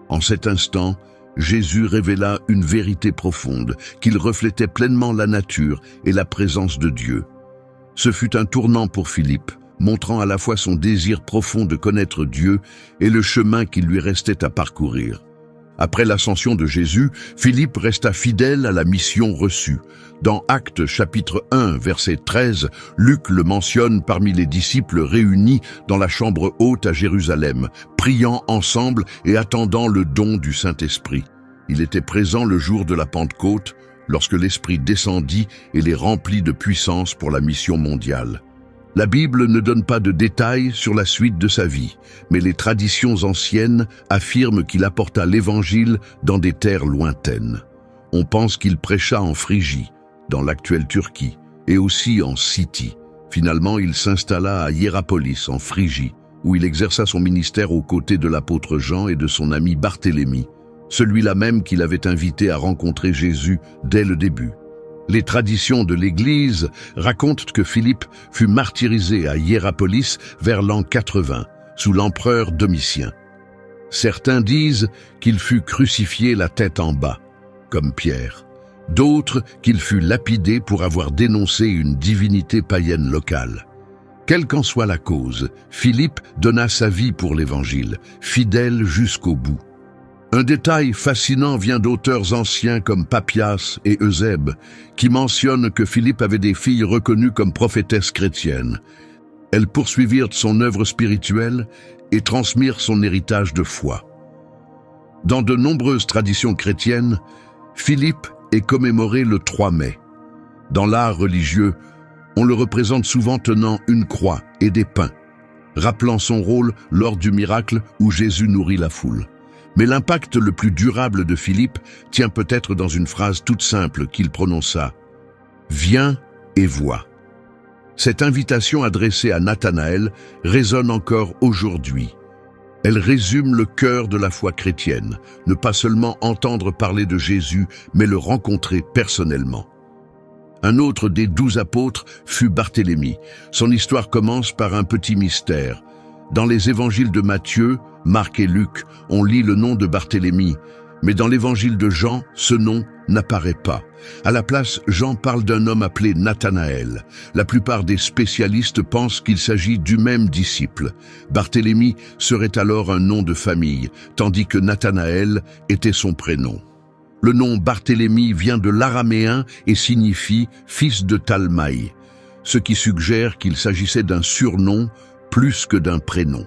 En cet instant, Jésus révéla une vérité profonde, qu'il reflétait pleinement la nature et la présence de Dieu. Ce fut un tournant pour Philippe, montrant à la fois son désir profond de connaître Dieu et le chemin qu'il lui restait à parcourir. Après l'ascension de Jésus, Philippe resta fidèle à la mission reçue. Dans Actes chapitre 1, verset 13, Luc le mentionne parmi les disciples réunis dans la chambre haute à Jérusalem, priant ensemble et attendant le don du Saint-Esprit. Il était présent le jour de la Pentecôte, lorsque l'Esprit descendit et les remplit de puissance pour la mission mondiale. La Bible ne donne pas de détails sur la suite de sa vie, mais les traditions anciennes affirment qu'il apporta l'Évangile dans des terres lointaines. On pense qu'il prêcha en Phrygie, dans l'actuelle Turquie, et aussi en Scythie. Finalement, il s'installa à Hiérapolis, en Phrygie, où il exerça son ministère aux côtés de l'apôtre Jean et de son ami Barthélemy, celui-là même qu'il avait invité à rencontrer Jésus dès le début. Les traditions de l'Église racontent que Philippe fut martyrisé à Hiérapolis vers l'an 80, sous l'empereur Domitien. Certains disent qu'il fut crucifié la tête en bas, comme Pierre. D'autres qu'il fut lapidé pour avoir dénoncé une divinité païenne locale. Quelle qu'en soit la cause, Philippe donna sa vie pour l'Évangile, fidèle jusqu'au bout. Un détail fascinant vient d'auteurs anciens comme Papias et Eusèbe, qui mentionnent que Philippe avait des filles reconnues comme prophétesses chrétiennes. Elles poursuivirent son œuvre spirituelle et transmirent son héritage de foi. Dans de nombreuses traditions chrétiennes, Philippe est commémoré le 3 mai. Dans l'art religieux, on le représente souvent tenant une croix et des pains, rappelant son rôle lors du miracle où Jésus nourrit la foule. Mais l'impact le plus durable de Philippe tient peut-être dans une phrase toute simple qu'il prononça « Viens et vois ». Cette invitation adressée à Nathanaël résonne encore aujourd'hui. Elle résume le cœur de la foi chrétienne, ne pas seulement entendre parler de Jésus, mais le rencontrer personnellement. Un autre des 12 apôtres fut Barthélemy. Son histoire commence par un petit mystère. Dans les évangiles de Matthieu, Marc et Luc, on lit le nom de Barthélemy, mais dans l'évangile de Jean, ce nom n'apparaît pas. À la place, Jean parle d'un homme appelé Nathanaël. La plupart des spécialistes pensent qu'il s'agit du même disciple. Barthélemy serait alors un nom de famille, tandis que Nathanaël était son prénom. Le nom Barthélemy vient de l'araméen et signifie « fils de Talmaï », ce qui suggère qu'il s'agissait d'un surnom plus que d'un prénom.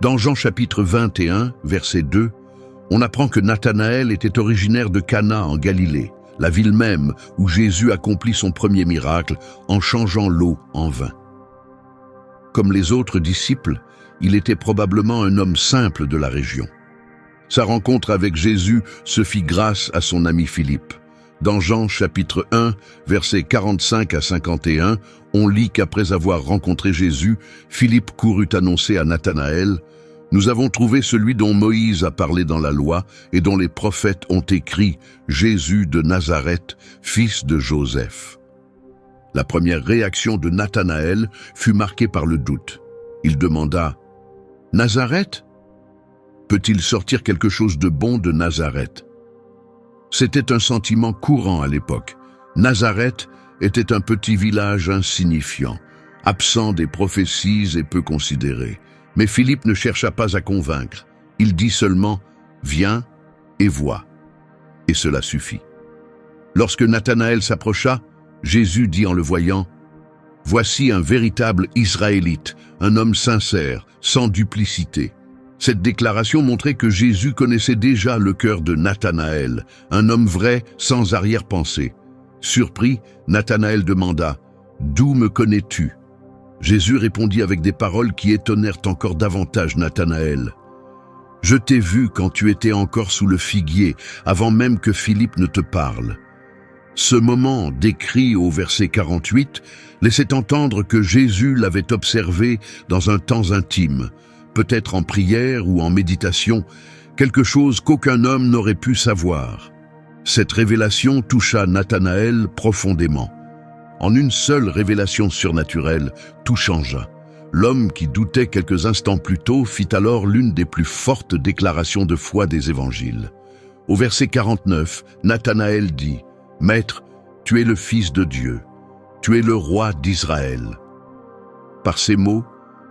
Dans Jean chapitre 21, verset 2, on apprend que Nathanaël était originaire de Cana en Galilée, la ville même où Jésus accomplit son premier miracle en changeant l'eau en vin. Comme les autres disciples, il était probablement un homme simple de la région. Sa rencontre avec Jésus se fit grâce à son ami Philippe. Dans Jean chapitre 1, versets 45 à 51, on lit qu'après avoir rencontré Jésus, Philippe courut annoncer à Nathanaël « Nous avons trouvé celui dont Moïse a parlé dans la loi et dont les prophètes ont écrit, Jésus de Nazareth, fils de Joseph. » La première réaction de Nathanaël fut marquée par le doute. Il demanda « Nazareth ? Peut-il sortir quelque chose de bon de Nazareth ?» C'était un sentiment courant à l'époque. Nazareth était un petit village insignifiant, absent des prophéties et peu considéré. Mais Philippe ne chercha pas à convaincre. Il dit seulement « Viens et vois ». Et cela suffit. Lorsque Nathanaël s'approcha, Jésus dit en le voyant « Voici un véritable Israélite, un homme sincère, sans duplicité ». Cette déclaration montrait que Jésus connaissait déjà le cœur de Nathanaël, un homme vrai sans arrière-pensée. Surpris, Nathanaël demanda « D'où me connais-tu » Jésus répondit avec des paroles qui étonnèrent encore davantage Nathanaël. « Je t'ai vu quand tu étais encore sous le figuier, avant même que Philippe ne te parle. » Ce moment, décrit au verset 48, laissait entendre que Jésus l'avait observé dans un temps intime, peut-être en prière ou en méditation, quelque chose qu'aucun homme n'aurait pu savoir. Cette révélation toucha Nathanaël profondément. En une seule révélation surnaturelle, tout changea. L'homme qui doutait quelques instants plus tôt fit alors l'une des plus fortes déclarations de foi des évangiles. Au verset 49, Nathanaël dit « Maître, tu es le Fils de Dieu, tu es le roi d'Israël. » Par ces mots,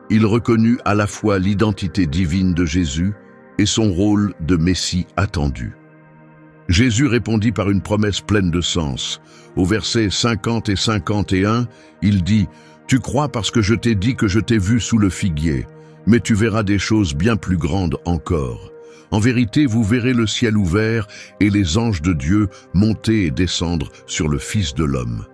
il reconnut à la fois l'identité divine de Jésus et son rôle de Messie attendu. Jésus répondit par une promesse pleine de sens. Au verset 50 et 51, il dit « Tu crois parce que je t'ai dit que je t'ai vu sous le figuier, mais tu verras des choses bien plus grandes encore. En vérité, vous verrez le ciel ouvert et les anges de Dieu monter et descendre sur le Fils de l'homme. »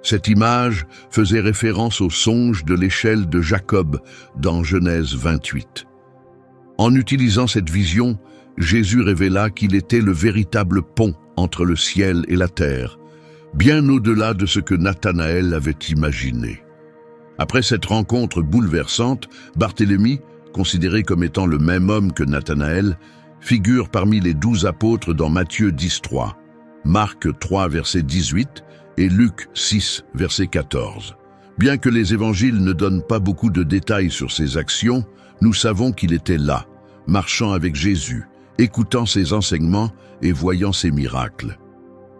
Cette image faisait référence au songe de l'échelle de Jacob dans Genèse 28. En utilisant cette vision, Jésus révéla qu'il était le véritable pont entre le ciel et la terre, bien au-delà de ce que Nathanaël avait imaginé. Après cette rencontre bouleversante, Barthélemy, considéré comme étant le même homme que Nathanaël, figure parmi les 12 apôtres dans Matthieu 10:3, Marc 3, verset 18 et Luc 6, verset 14. Bien que les évangiles ne donnent pas beaucoup de détails sur ses actions, nous savons qu'il était là, marchant avec Jésus, écoutant ses enseignements et voyant ses miracles.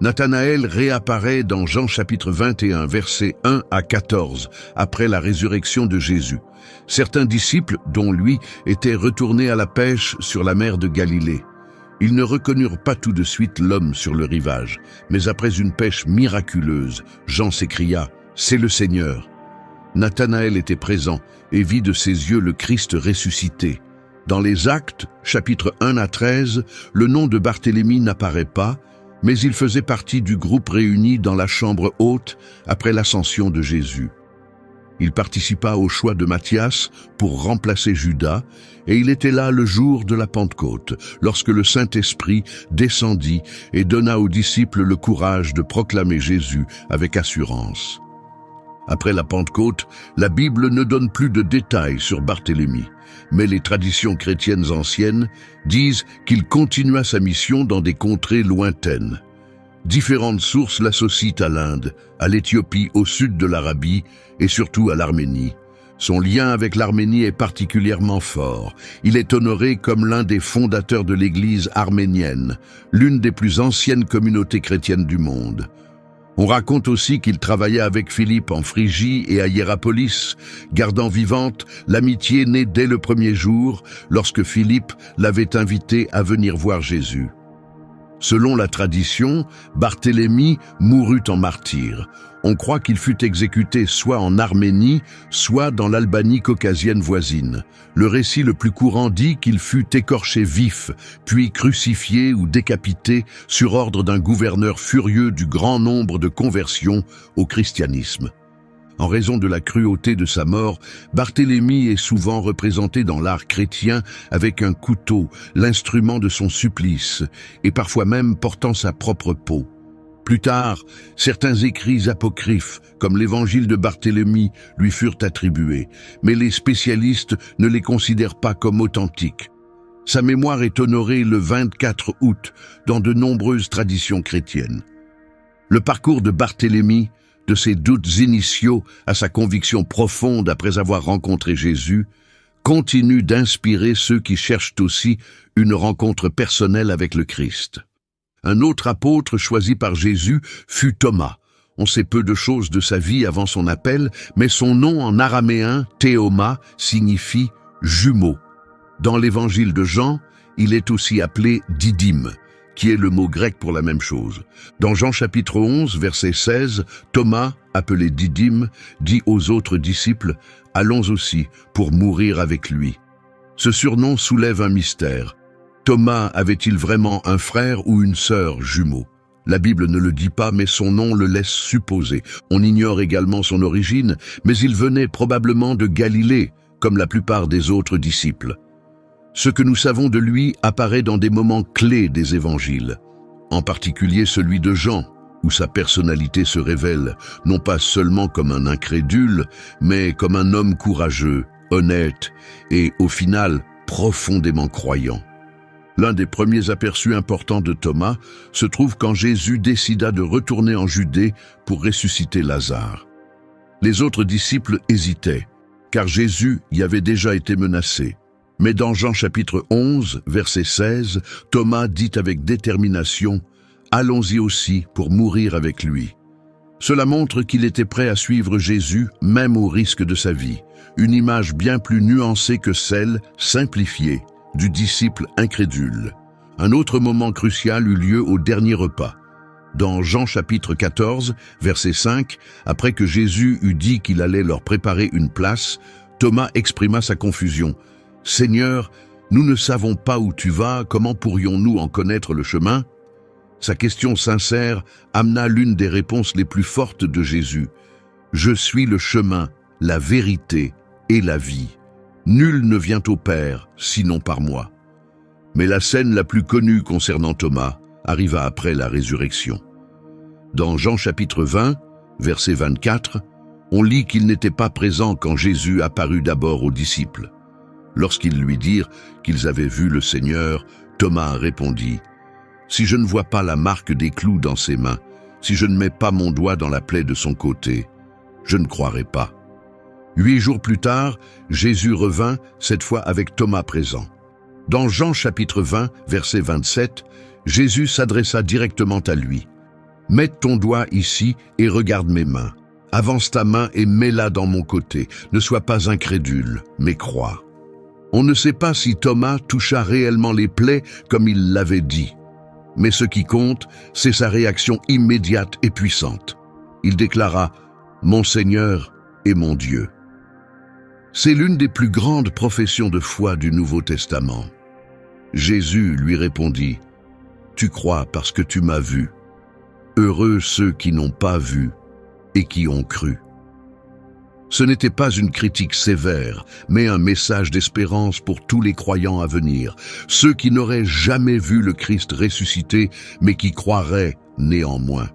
Nathanaël réapparaît dans Jean chapitre 21, versets 1 à 14, après la résurrection de Jésus. Certains disciples, dont lui, étaient retournés à la pêche sur la mer de Galilée. Ils ne reconnurent pas tout de suite l'homme sur le rivage, mais après une pêche miraculeuse, Jean s'écria « C'est le Seigneur !» Nathanaël était présent et vit de ses yeux le Christ ressuscité. Dans les Actes, chapitres 1 à 13, le nom de Barthélemy n'apparaît pas, mais il faisait partie du groupe réuni dans la chambre haute après l'ascension de Jésus. Il participa au choix de Matthias pour remplacer Judas, et il était là le jour de la Pentecôte, lorsque le Saint-Esprit descendit et donna aux disciples le courage de proclamer Jésus avec assurance. Après la Pentecôte, la Bible ne donne plus de détails sur Barthélemy, mais les traditions chrétiennes anciennes disent qu'il continua sa mission dans des contrées lointaines. Différentes sources l'associent à l'Inde, à l'Éthiopie au sud de l'Arabie et surtout à l'Arménie. Son lien avec l'Arménie est particulièrement fort. Il est honoré comme l'un des fondateurs de l'Église arménienne, l'une des plus anciennes communautés chrétiennes du monde. On raconte aussi qu'il travailla avec Philippe en Phrygie et à Hiérapolis, gardant vivante l'amitié née dès le premier jour, lorsque Philippe l'avait invité à venir voir Jésus. Selon la tradition, Barthélemy mourut en martyr. On croit qu'il fut exécuté soit en Arménie, soit dans l'Albanie caucasienne voisine. Le récit le plus courant dit qu'il fut écorché vif, puis crucifié ou décapité sur ordre d'un gouverneur furieux du grand nombre de conversions au christianisme. En raison de la cruauté de sa mort, Barthélemy est souvent représenté dans l'art chrétien avec un couteau, l'instrument de son supplice, et parfois même portant sa propre peau. Plus tard, certains écrits apocryphes, comme l'évangile de Barthélemy, lui furent attribués, mais les spécialistes ne les considèrent pas comme authentiques. Sa mémoire est honorée le 24 août dans de nombreuses traditions chrétiennes. Le parcours de Barthélemy, de ses doutes initiaux à sa conviction profonde après avoir rencontré Jésus, continue d'inspirer ceux qui cherchent aussi une rencontre personnelle avec le Christ. Un autre apôtre choisi par Jésus fut Thomas. On sait peu de choses de sa vie avant son appel, mais son nom en araméen, Théoma, signifie « jumeau ». Dans l'évangile de Jean, il est aussi appelé Didyme, qui est le mot grec pour la même chose. Dans Jean chapitre 11, verset 16, Thomas, appelé Didyme, dit aux autres disciples « Allons aussi pour mourir avec lui ». Ce surnom soulève un mystère. Thomas avait-il vraiment un frère ou une sœur jumeau? La Bible ne le dit pas, mais son nom le laisse supposer. On ignore également son origine, mais il venait probablement de Galilée, comme la plupart des autres disciples. Ce que nous savons de lui apparaît dans des moments clés des évangiles, en particulier celui de Jean, où sa personnalité se révèle, non pas seulement comme un incrédule, mais comme un homme courageux, honnête et, au final, profondément croyant. L'un des premiers aperçus importants de Thomas se trouve quand Jésus décida de retourner en Judée pour ressusciter Lazare. Les autres disciples hésitaient, car Jésus y avait déjà été menacé. Mais dans Jean chapitre 11, verset 16, Thomas dit avec détermination « Allons-y aussi pour mourir avec lui ». Cela montre qu'il était prêt à suivre Jésus, même au risque de sa vie. Une image bien plus nuancée que celle, simplifiée, du disciple incrédule. Un autre moment crucial eut lieu au dernier repas. Dans Jean chapitre 14, verset 5, après que Jésus eut dit qu'il allait leur préparer une place, Thomas exprima sa confusion. « Seigneur, nous ne savons pas où tu vas, comment pourrions-nous en connaître le chemin ?» Sa question sincère amena l'une des réponses les plus fortes de Jésus. « Je suis le chemin, la vérité et la vie. Nul ne vient au Père, sinon par moi. » Mais la scène la plus connue concernant Thomas arriva après la résurrection. Dans Jean chapitre 20, verset 24, on lit qu'il n'était pas présent quand Jésus apparut d'abord aux disciples. Lorsqu'ils lui dirent qu'ils avaient vu le Seigneur, Thomas répondit « Si je ne vois pas la marque des clous dans ses mains, si je ne mets pas mon doigt dans la plaie de son côté, je ne croirai pas. » 8 jours plus tard, Jésus revint, cette fois avec Thomas présent. Dans Jean chapitre 20, verset 27, Jésus s'adressa directement à lui. « Mets ton doigt ici et regarde mes mains. Avance ta main et mets-la dans mon côté. Ne sois pas incrédule, mais crois. » On ne sait pas si Thomas toucha réellement les plaies comme il l'avait dit. Mais ce qui compte, c'est sa réaction immédiate et puissante. Il déclara « Mon Seigneur et mon Dieu ». C'est l'une des plus grandes professions de foi du Nouveau Testament. Jésus lui répondit « Tu crois parce que tu m'as vu. Heureux ceux qui n'ont pas vu et qui ont cru. » Ce n'était pas une critique sévère, mais un message d'espérance pour tous les croyants à venir, ceux qui n'auraient jamais vu le Christ ressuscité, mais qui croiraient néanmoins.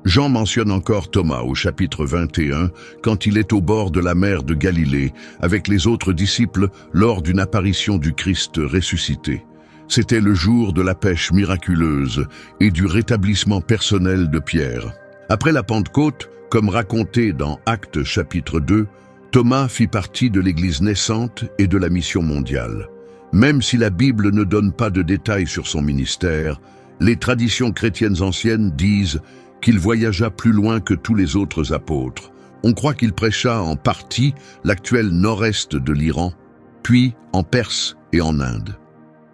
Jean mentionne encore Thomas au chapitre 21, quand il est au bord de la mer de Galilée, avec les autres disciples lors d'une apparition du Christ ressuscité. C'était le jour de la pêche miraculeuse et du rétablissement personnel de Pierre. Après la Pentecôte, comme raconté dans Actes chapitre 2, Thomas fit partie de l'Église naissante et de la mission mondiale. Même si la Bible ne donne pas de détails sur son ministère, les traditions chrétiennes anciennes disent qu'il voyagea plus loin que tous les autres apôtres. On croit qu'il prêcha en partie l'actuel nord-est de l'Iran, puis en Perse et en Inde.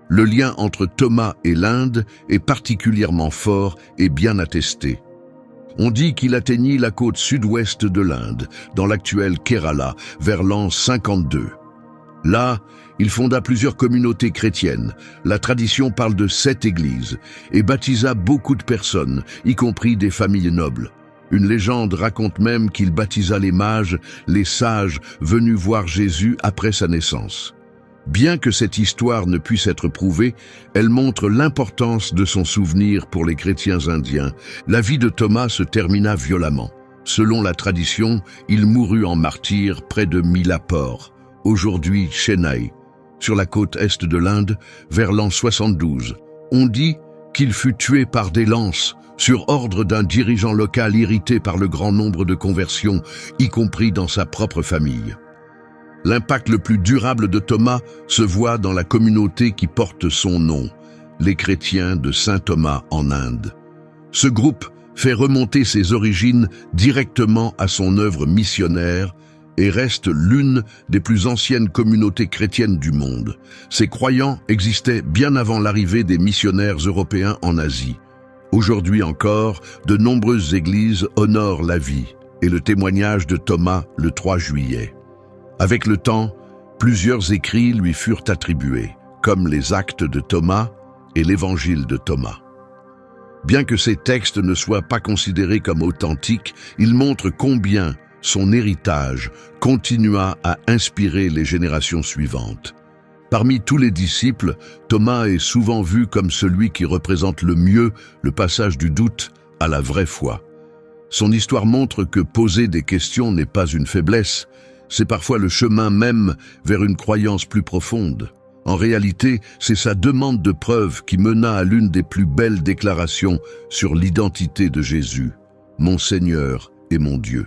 Le lien entre Thomas et l'Inde est particulièrement fort et bien attesté. On dit qu'il atteignit la côte sud-ouest de l'Inde, dans l'actuel Kerala, vers l'an 52. Là, il fonda plusieurs communautés chrétiennes. La tradition parle de 7 églises et baptisa beaucoup de personnes, y compris des familles nobles. Une légende raconte même qu'il baptisa les mages, les sages venus voir Jésus après sa naissance. Bien que cette histoire ne puisse être prouvée, elle montre l'importance de son souvenir pour les chrétiens indiens. La vie de Thomas se termina violemment. Selon la tradition, il mourut en martyr près de Milapore, aujourd'hui Chennai, sur la côte est de l'Inde, vers l'an 72. On dit qu'il fut tué par des lances, sur ordre d'un dirigeant local irrité par le grand nombre de conversions, y compris dans sa propre famille. L'impact le plus durable de Thomas se voit dans la communauté qui porte son nom, les chrétiens de Saint Thomas en Inde. Ce groupe fait remonter ses origines directement à son œuvre missionnaire et reste l'une des plus anciennes communautés chrétiennes du monde. Ces croyants existaient bien avant l'arrivée des missionnaires européens en Asie. Aujourd'hui encore, de nombreuses églises honorent la vie et le témoignage de Thomas le 3 juillet. Avec le temps, plusieurs écrits lui furent attribués, comme les Actes de Thomas et l'Évangile de Thomas. Bien que ces textes ne soient pas considérés comme authentiques, ils montrent combien son héritage continua à inspirer les générations suivantes. Parmi tous les disciples, Thomas est souvent vu comme celui qui représente le mieux le passage du doute à la vraie foi. Son histoire montre que poser des questions n'est pas une faiblesse, c'est parfois le chemin même vers une croyance plus profonde. En réalité, c'est sa demande de preuve qui mena à l'une des plus belles déclarations sur l'identité de Jésus, « Mon Seigneur et mon Dieu ».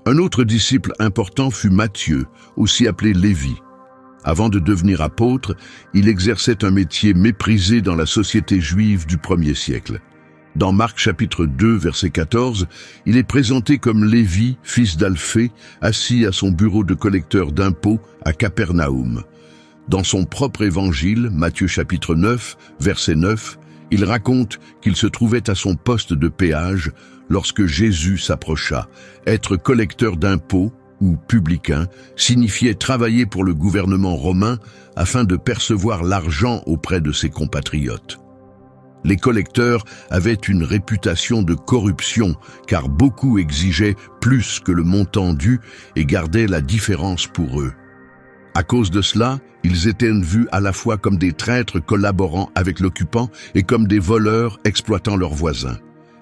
Un autre disciple important fut Matthieu, aussi appelé Lévi. Avant de devenir apôtre, il exerçait un métier méprisé dans la société juive du 1er siècle. Dans Marc chapitre 2, verset 14, il est présenté comme Lévi, fils d'Alphée, assis à son bureau de collecteur d'impôts à Capernaum. Dans son propre évangile, Matthieu chapitre 9, verset 9, il raconte qu'il se trouvait à son poste de péage lorsque Jésus s'approcha. Être collecteur d'impôts ou publicain signifiait travailler pour le gouvernement romain afin de percevoir l'argent auprès de ses compatriotes. Les collecteurs avaient une réputation de corruption car beaucoup exigeaient plus que le montant dû et gardaient la différence pour eux. À cause de cela, ils étaient vus à la fois comme des traîtres collaborant avec l'occupant et comme des voleurs exploitant leurs voisins.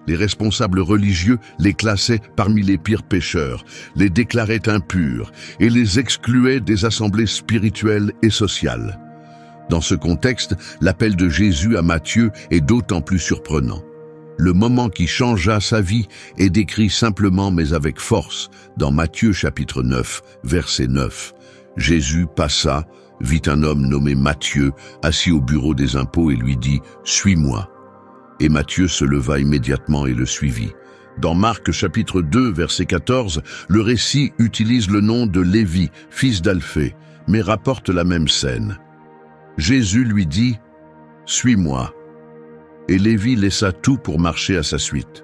Les responsables religieux les classaient parmi les pires pécheurs, les déclaraient impurs et les excluaient des assemblées spirituelles et sociales. Dans ce contexte, l'appel de Jésus à Matthieu est d'autant plus surprenant. Le moment qui changea sa vie est décrit simplement mais avec force dans Matthieu chapitre 9, verset 9. Jésus passa, vit un homme nommé Matthieu, assis au bureau des impôts et lui dit « Suis-moi ». Et Matthieu se leva immédiatement et le suivit. Dans Marc chapitre 2, verset 14, le récit utilise le nom de Lévi, fils d'Alphée, mais rapporte la même scène. Jésus lui dit « Suis-moi ». Et Lévi laissa tout pour marcher à sa suite.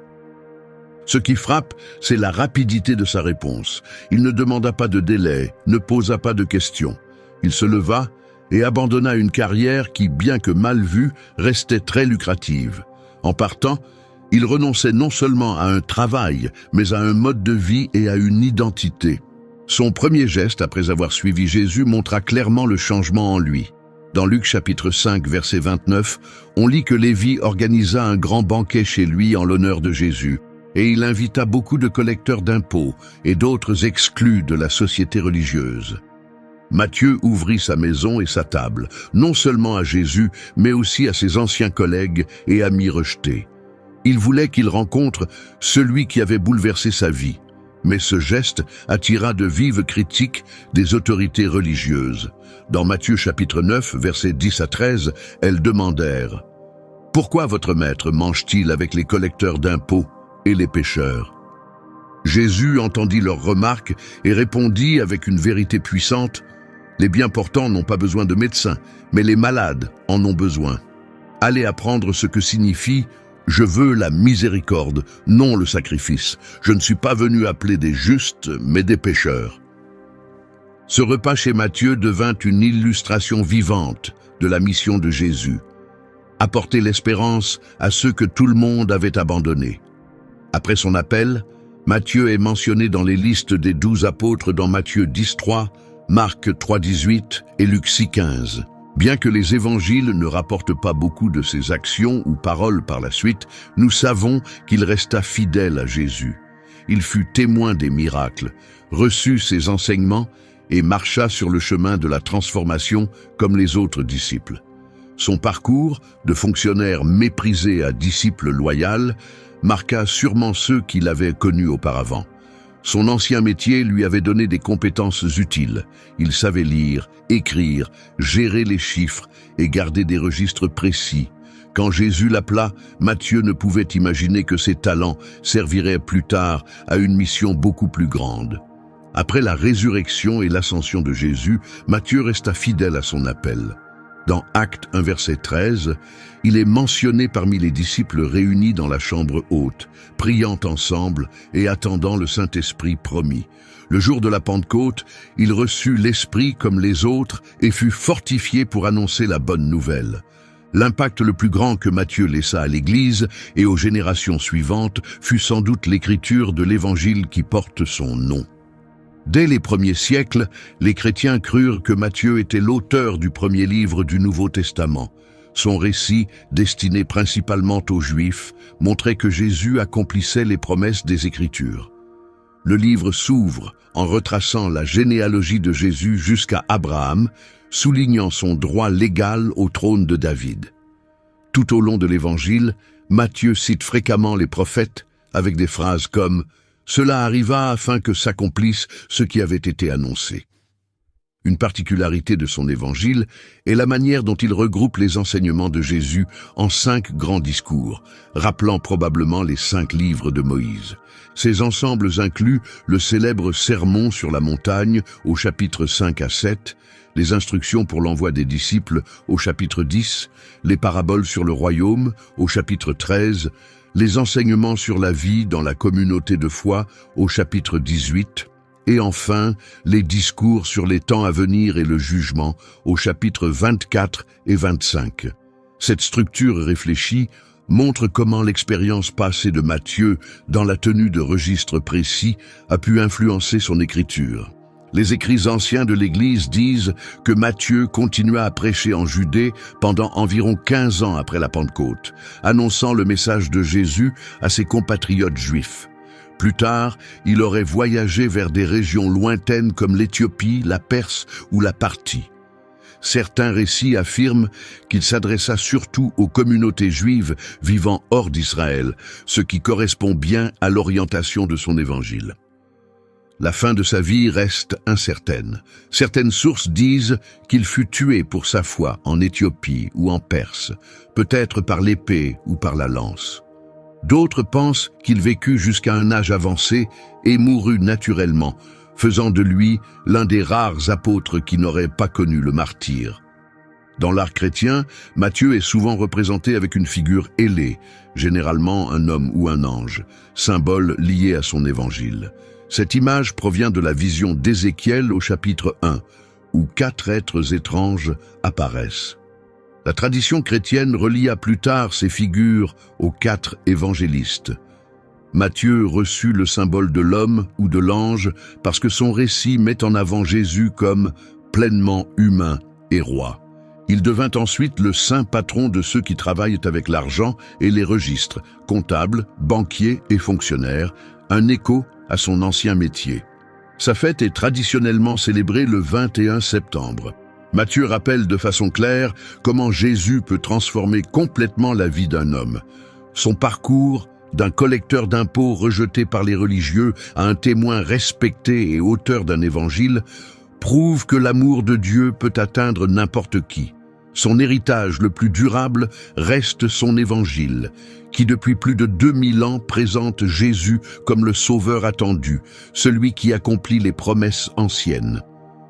Ce qui frappe, c'est la rapidité de sa réponse. Il ne demanda pas de délai, ne posa pas de questions. Il se leva et abandonna une carrière qui, bien que mal vue, restait très lucrative. En partant, il renonçait non seulement à un travail, mais à un mode de vie et à une identité. Son premier geste, après avoir suivi Jésus, montra clairement le changement en lui. Dans Luc chapitre 5, verset 29, on lit que Lévi organisa un grand banquet chez lui en l'honneur de Jésus, et il invita beaucoup de collecteurs d'impôts et d'autres exclus de la société religieuse. Matthieu ouvrit sa maison et sa table, non seulement à Jésus, mais aussi à ses anciens collègues et amis rejetés. Il voulait qu'il rencontre celui qui avait bouleversé sa vie. Mais ce geste attira de vives critiques des autorités religieuses. Dans Matthieu chapitre 9, versets 10 à 13, elles demandèrent « Pourquoi votre maître mange-t-il avec les collecteurs d'impôts et les pécheurs ?» Jésus entendit leurs remarques et répondit avec une vérité puissante « Les bien portants n'ont pas besoin de médecins, mais les malades en ont besoin. Allez apprendre ce que signifie « Je veux la miséricorde, non le sacrifice. Je ne suis pas venu appeler des justes, mais des pécheurs. » Ce repas chez Matthieu devint une illustration vivante de la mission de Jésus. Apporter l'espérance à ceux que tout le monde avait abandonnés. Après son appel, Matthieu est mentionné dans les listes des 12 apôtres dans Matthieu 10.3, Marc 3.18 et Luc 6.15. Bien que les évangiles ne rapportent pas beaucoup de ses actions ou paroles par la suite, nous savons qu'il resta fidèle à Jésus. Il fut témoin des miracles, reçut ses enseignements et marcha sur le chemin de la transformation comme les autres disciples. Son parcours, de fonctionnaire méprisé à disciple loyal, marqua sûrement ceux qui l'avaient connu auparavant. Son ancien métier lui avait donné des compétences utiles. Il savait lire, écrire, gérer les chiffres et garder des registres précis, Quand Jésus l'appela, Matthieu ne pouvait imaginer que ses talents serviraient plus tard à une mission beaucoup plus grande. Après la résurrection et l'ascension de Jésus, Matthieu resta fidèle à son appel. Dans Actes 1 verset 13, il est mentionné parmi les disciples réunis dans la chambre haute, priant ensemble et attendant le Saint-Esprit promis. Le jour de la Pentecôte, il reçut l'Esprit comme les autres et fut fortifié pour annoncer la bonne nouvelle. L'impact le plus grand que Matthieu laissa à l'Église et aux générations suivantes fut sans doute l'écriture de l'Évangile qui porte son nom. Dès les premiers siècles, les chrétiens crurent que Matthieu était l'auteur du premier livre du Nouveau Testament. Son récit, destiné principalement aux Juifs, montrait que Jésus accomplissait les promesses des Écritures. Le livre s'ouvre en retraçant la généalogie de Jésus jusqu'à Abraham, soulignant son droit légal au trône de David. Tout au long de l'Évangile, Matthieu cite fréquemment les prophètes avec des phrases comme « Cela arriva afin que s'accomplisse ce qui avait été annoncé ». Une particularité de son évangile est la manière dont il regroupe les enseignements de Jésus en 5 grands discours, rappelant probablement les 5 livres de Moïse. Ces ensembles incluent le célèbre Sermon sur la montagne au chapitre 5 à 7, les instructions pour l'envoi des disciples au chapitre 10, les paraboles sur le royaume au chapitre 13, les enseignements sur la vie dans la communauté de foi au chapitre 18, et enfin, les discours sur les temps à venir et le jugement au chapitre 24 et 25. Cette structure réfléchie montre comment l'expérience passée de Matthieu dans la tenue de registres précis a pu influencer son écriture. Les écrits anciens de l'Église disent que Matthieu continua à prêcher en Judée pendant environ 15 ans après la Pentecôte, annonçant le message de Jésus à ses compatriotes juifs. Plus tard, il aurait voyagé vers des régions lointaines comme l'Éthiopie, la Perse ou la Parthie. Certains récits affirment qu'il s'adressa surtout aux communautés juives vivant hors d'Israël, ce qui correspond bien à l'orientation de son évangile. La fin de sa vie reste incertaine. Certaines sources disent qu'il fut tué pour sa foi en Éthiopie ou en Perse, peut-être par l'épée ou par la lance. D'autres pensent qu'il vécut jusqu'à un âge avancé et mourut naturellement, faisant de lui l'un des rares apôtres qui n'auraient pas connu le martyre. Dans l'art chrétien, Matthieu est souvent représenté avec une figure ailée, généralement un homme ou un ange, symbole lié à son évangile. Cette image provient de la vision d'Ézéchiel au chapitre 1, où 4 êtres étranges apparaissent. La tradition chrétienne relia plus tard ces figures aux 4 évangélistes. Matthieu reçut le symbole de l'homme ou de l'ange parce que son récit met en avant Jésus comme pleinement humain et roi. Il devint ensuite le saint patron de ceux qui travaillent avec l'argent et les registres, comptables, banquiers et fonctionnaires, un écho à son ancien métier. Sa fête est traditionnellement célébrée le 21 septembre. Matthieu rappelle de façon claire comment Jésus peut transformer complètement la vie d'un homme. Son parcours, d'un collecteur d'impôts rejeté par les religieux à un témoin respecté et auteur d'un évangile, prouve que l'amour de Dieu peut atteindre n'importe qui. Son héritage le plus durable reste son évangile, qui depuis plus de 2000 ans présente Jésus comme le sauveur attendu, celui qui accomplit les promesses anciennes.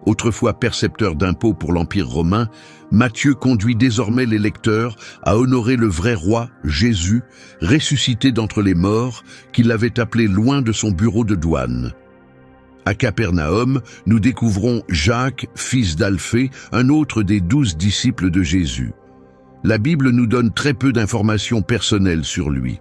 Autrefois percepteur d'impôts pour l'Empire romain, Matthieu conduit désormais les lecteurs à honorer le vrai roi, Jésus, ressuscité d'entre les morts, qu'il avait appelé loin de son bureau de douane. À Capernaum, nous découvrons Jacques, fils d'Alphée, un autre des 12 disciples de Jésus. La Bible nous donne très peu d'informations personnelles sur lui.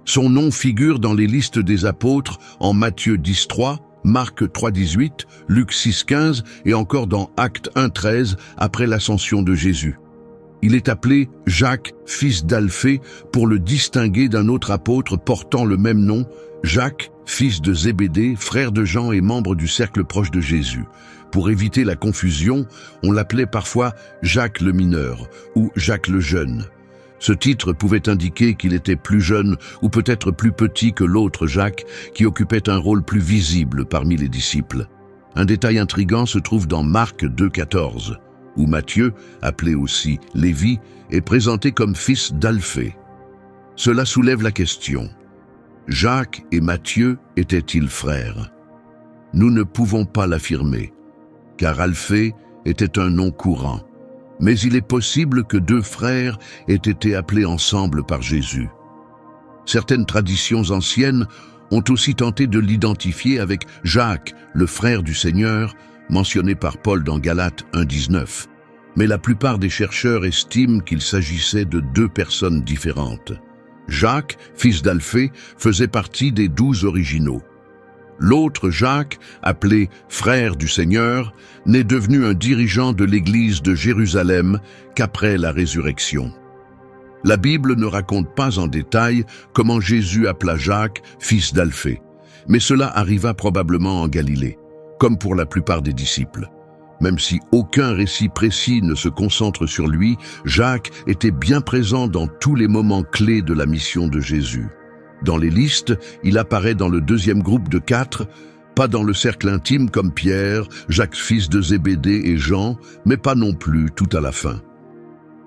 Son nom figure dans les listes des apôtres en Matthieu 10.3, Marc 3.18, Luc 6.15 et encore dans Actes 1.13 après l'ascension de Jésus. Il est appelé Jacques, fils d'Alphée, pour le distinguer d'un autre apôtre portant le même nom, Jacques, fils de Zébédée, frère de Jean et membre du cercle proche de Jésus. Pour éviter la confusion, on l'appelait parfois Jacques le mineur ou Jacques le jeune. Ce titre pouvait indiquer qu'il était plus jeune ou peut-être plus petit que l'autre Jacques, qui occupait un rôle plus visible parmi les disciples. Un détail intrigant se trouve dans Marc 2.14. ou Matthieu, appelé aussi Lévi, est présenté comme fils d'Alphée. Cela soulève la question: Jacques et Matthieu étaient-ils frères? Nous ne pouvons pas l'affirmer, car Alphée était un nom courant. Mais il est possible que deux frères aient été appelés ensemble par Jésus. Certaines traditions anciennes ont aussi tenté de l'identifier avec Jacques, le frère du Seigneur, mentionné par Paul dans Galates 1,19. Mais la plupart des chercheurs estiment qu'il s'agissait de deux personnes différentes. Jacques, fils d'Alphée, faisait partie des 12 originaux. L'autre Jacques, appelé frère du Seigneur, n'est devenu un dirigeant de l'église de Jérusalem qu'après la résurrection. La Bible ne raconte pas en détail comment Jésus appela Jacques fils d'Alphée, mais cela arriva probablement en Galilée, comme pour la plupart des disciples. Même si aucun récit précis ne se concentre sur lui, Jacques était bien présent dans tous les moments clés de la mission de Jésus. Dans les listes, il apparaît dans le deuxième groupe de 4, pas dans le cercle intime comme Pierre, Jacques fils de Zébédée et Jean, mais pas non plus tout à la fin.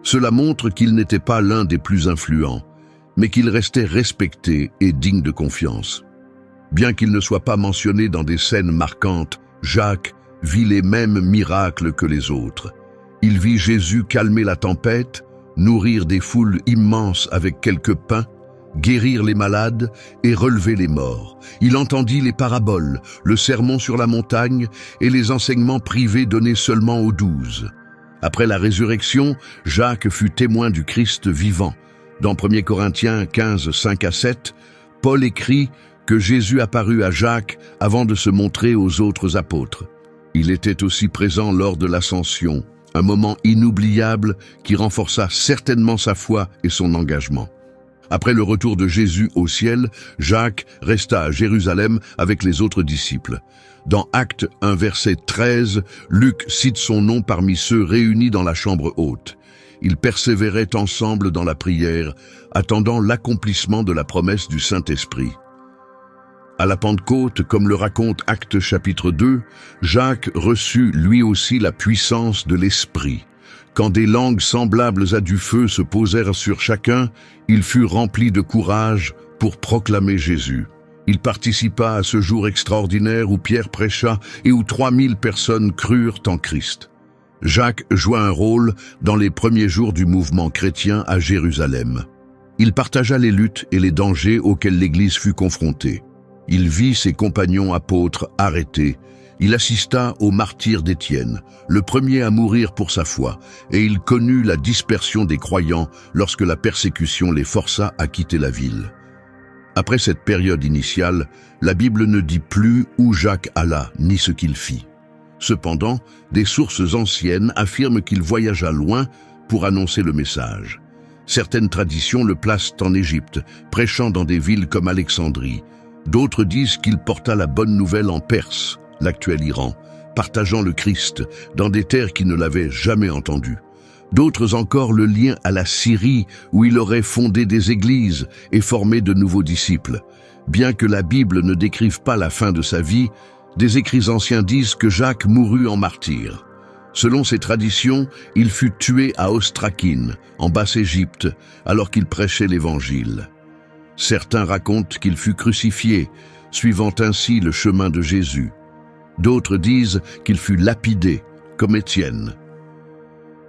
Cela montre qu'il n'était pas l'un des plus influents, mais qu'il restait respecté et digne de confiance. Bien qu'il ne soit pas mentionné dans des scènes marquantes, Jacques vit les mêmes miracles que les autres. Il vit Jésus calmer la tempête, nourrir des foules immenses avec quelques pains, guérir les malades et relever les morts. Il entendit les paraboles, le sermon sur la montagne et les enseignements privés donnés seulement aux 12. Après la résurrection, Jacques fut témoin du Christ vivant. Dans 1 Corinthiens 15, 5-7, Paul écrit que Jésus apparut à Jacques avant de se montrer aux autres apôtres. Il était aussi présent lors de l'Ascension, un moment inoubliable qui renforça certainement sa foi et son engagement. Après le retour de Jésus au ciel, Jacques resta à Jérusalem avec les autres disciples. Dans Actes 1, verset 13, Luc cite son nom parmi ceux réunis dans la chambre haute. Ils persévéraient ensemble dans la prière, attendant l'accomplissement de la promesse du Saint-Esprit. À la Pentecôte, comme le raconte Actes chapitre 2, Jacques reçut lui aussi la puissance de l'Esprit. Quand des langues semblables à du feu se posèrent sur chacun, il fut rempli de courage pour proclamer Jésus. Il participa à ce jour extraordinaire où Pierre prêcha et où 3000 personnes crurent en Christ. Jacques joua un rôle dans les premiers jours du mouvement chrétien à Jérusalem. Il partagea les luttes et les dangers auxquels l'Église fut confrontée. Il vit ses compagnons apôtres arrêtés. Il assista au martyre d'Étienne, le premier à mourir pour sa foi, et il connut la dispersion des croyants lorsque la persécution les força à quitter la ville. Après cette période initiale, la Bible ne dit plus où Jacques alla, ni ce qu'il fit. Cependant, des sources anciennes affirment qu'il voyagea loin pour annoncer le message. Certaines traditions le placent en Égypte, prêchant dans des villes comme Alexandrie. D'autres disent qu'il porta la bonne nouvelle en Perse, l'actuel Iran, partageant le Christ dans des terres qui ne l'avaient jamais entendu. D'autres encore le lient à la Syrie, où il aurait fondé des églises et formé de nouveaux disciples. Bien que la Bible ne décrive pas la fin de sa vie, des écrits anciens disent que Jacques mourut en martyr. Selon ces traditions, il fut tué à Ostrakine, en Basse-Égypte, alors qu'il prêchait l'Évangile. Certains racontent qu'il fut crucifié, suivant ainsi le chemin de Jésus. D'autres disent qu'il fut lapidé, comme Étienne.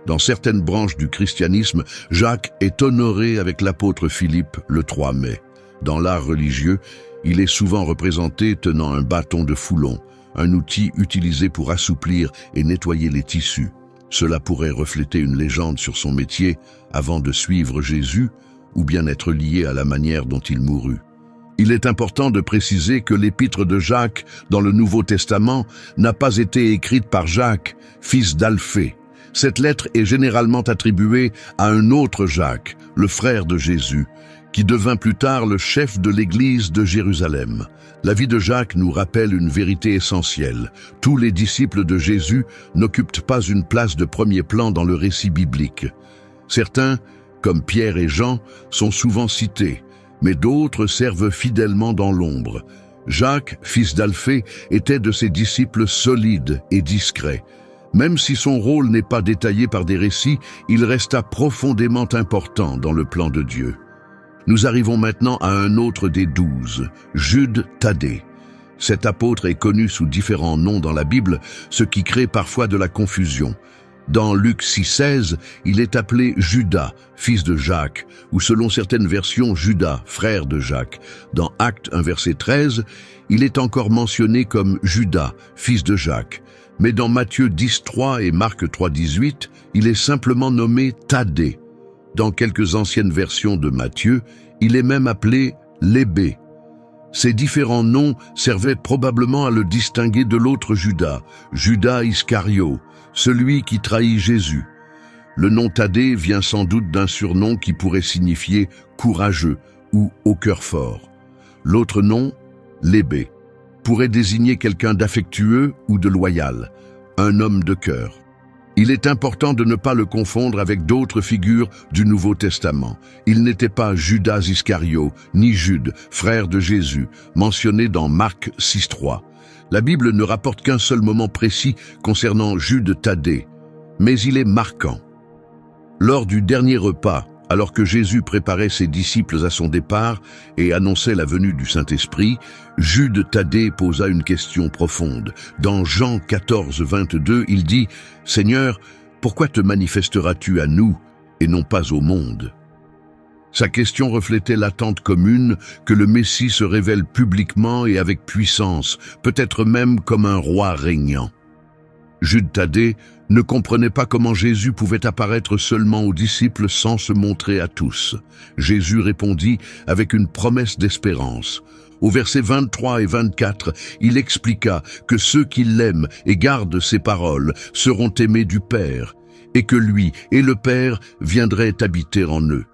Dans certaines branches du christianisme, Jacques est honoré avec l'apôtre Philippe le 3 mai. Dans l'art religieux, il est souvent représenté tenant un bâton de foulon, un outil utilisé pour assouplir et nettoyer les tissus. Cela pourrait refléter une légende sur son métier avant de suivre Jésus, ou bien être lié à la manière dont il mourut. Il est important de préciser que l'épître de Jacques dans le Nouveau Testament n'a pas été écrite par Jacques, fils d'Alphée. Cette lettre est généralement attribuée à un autre Jacques, le frère de Jésus, qui devint plus tard le chef de l'église de Jérusalem. La vie de Jacques nous rappelle une vérité essentielle. Tous les disciples de Jésus n'occupent pas une place de premier plan dans le récit biblique. Certains, comme Pierre et Jean, sont souvent cités, mais d'autres servent fidèlement dans l'ombre. Jacques, fils d'Alphée, était de ces disciples solides et discrets. Même si son rôle n'est pas détaillé par des récits, il resta profondément important dans le plan de Dieu. Nous arrivons maintenant à un autre des 12, Jude Thaddée. Cet apôtre est connu sous différents noms dans la Bible, ce qui crée parfois de la confusion. Dans Luc 6,16, il est appelé Judas, fils de Jacques, ou selon certaines versions, Judas, frère de Jacques. Dans Actes 1, verset 13, il est encore mentionné comme Judas, fils de Jacques. Mais dans Matthieu 10,3 et Marc 3,18, il est simplement nommé Thaddée. Dans quelques anciennes versions de Matthieu, il est même appelé Lébbé. Ces différents noms servaient probablement à le distinguer de l'autre Judas, Judas Iscario, celui qui trahit Jésus. Le nom Thaddée vient sans doute d'un surnom qui pourrait signifier courageux ou au cœur fort. L'autre nom, Lébbé, pourrait désigner quelqu'un d'affectueux ou de loyal, un homme de cœur. Il est important de ne pas le confondre avec d'autres figures du Nouveau Testament. Il n'était pas Judas Iscario, ni Jude, frère de Jésus, mentionné dans Marc 6,3. La Bible ne rapporte qu'un seul moment précis concernant Jude Thaddée, mais il est marquant. Lors du dernier repas, alors que Jésus préparait ses disciples à son départ et annonçait la venue du Saint-Esprit, Jude Thaddée posa une question profonde. Dans Jean 14, 22, il dit « Seigneur, pourquoi te manifesteras-tu à nous et non pas au monde ?» Sa question reflétait l'attente commune que le Messie se révèle publiquement et avec puissance, peut-être même comme un roi régnant. Jude Thaddée ne comprenait pas comment Jésus pouvait apparaître seulement aux disciples sans se montrer à tous. Jésus répondit avec une promesse d'espérance. Au verset 23 et 24, il expliqua que ceux qui l'aiment et gardent ses paroles seront aimés du Père, et que lui et le Père viendraient habiter en eux.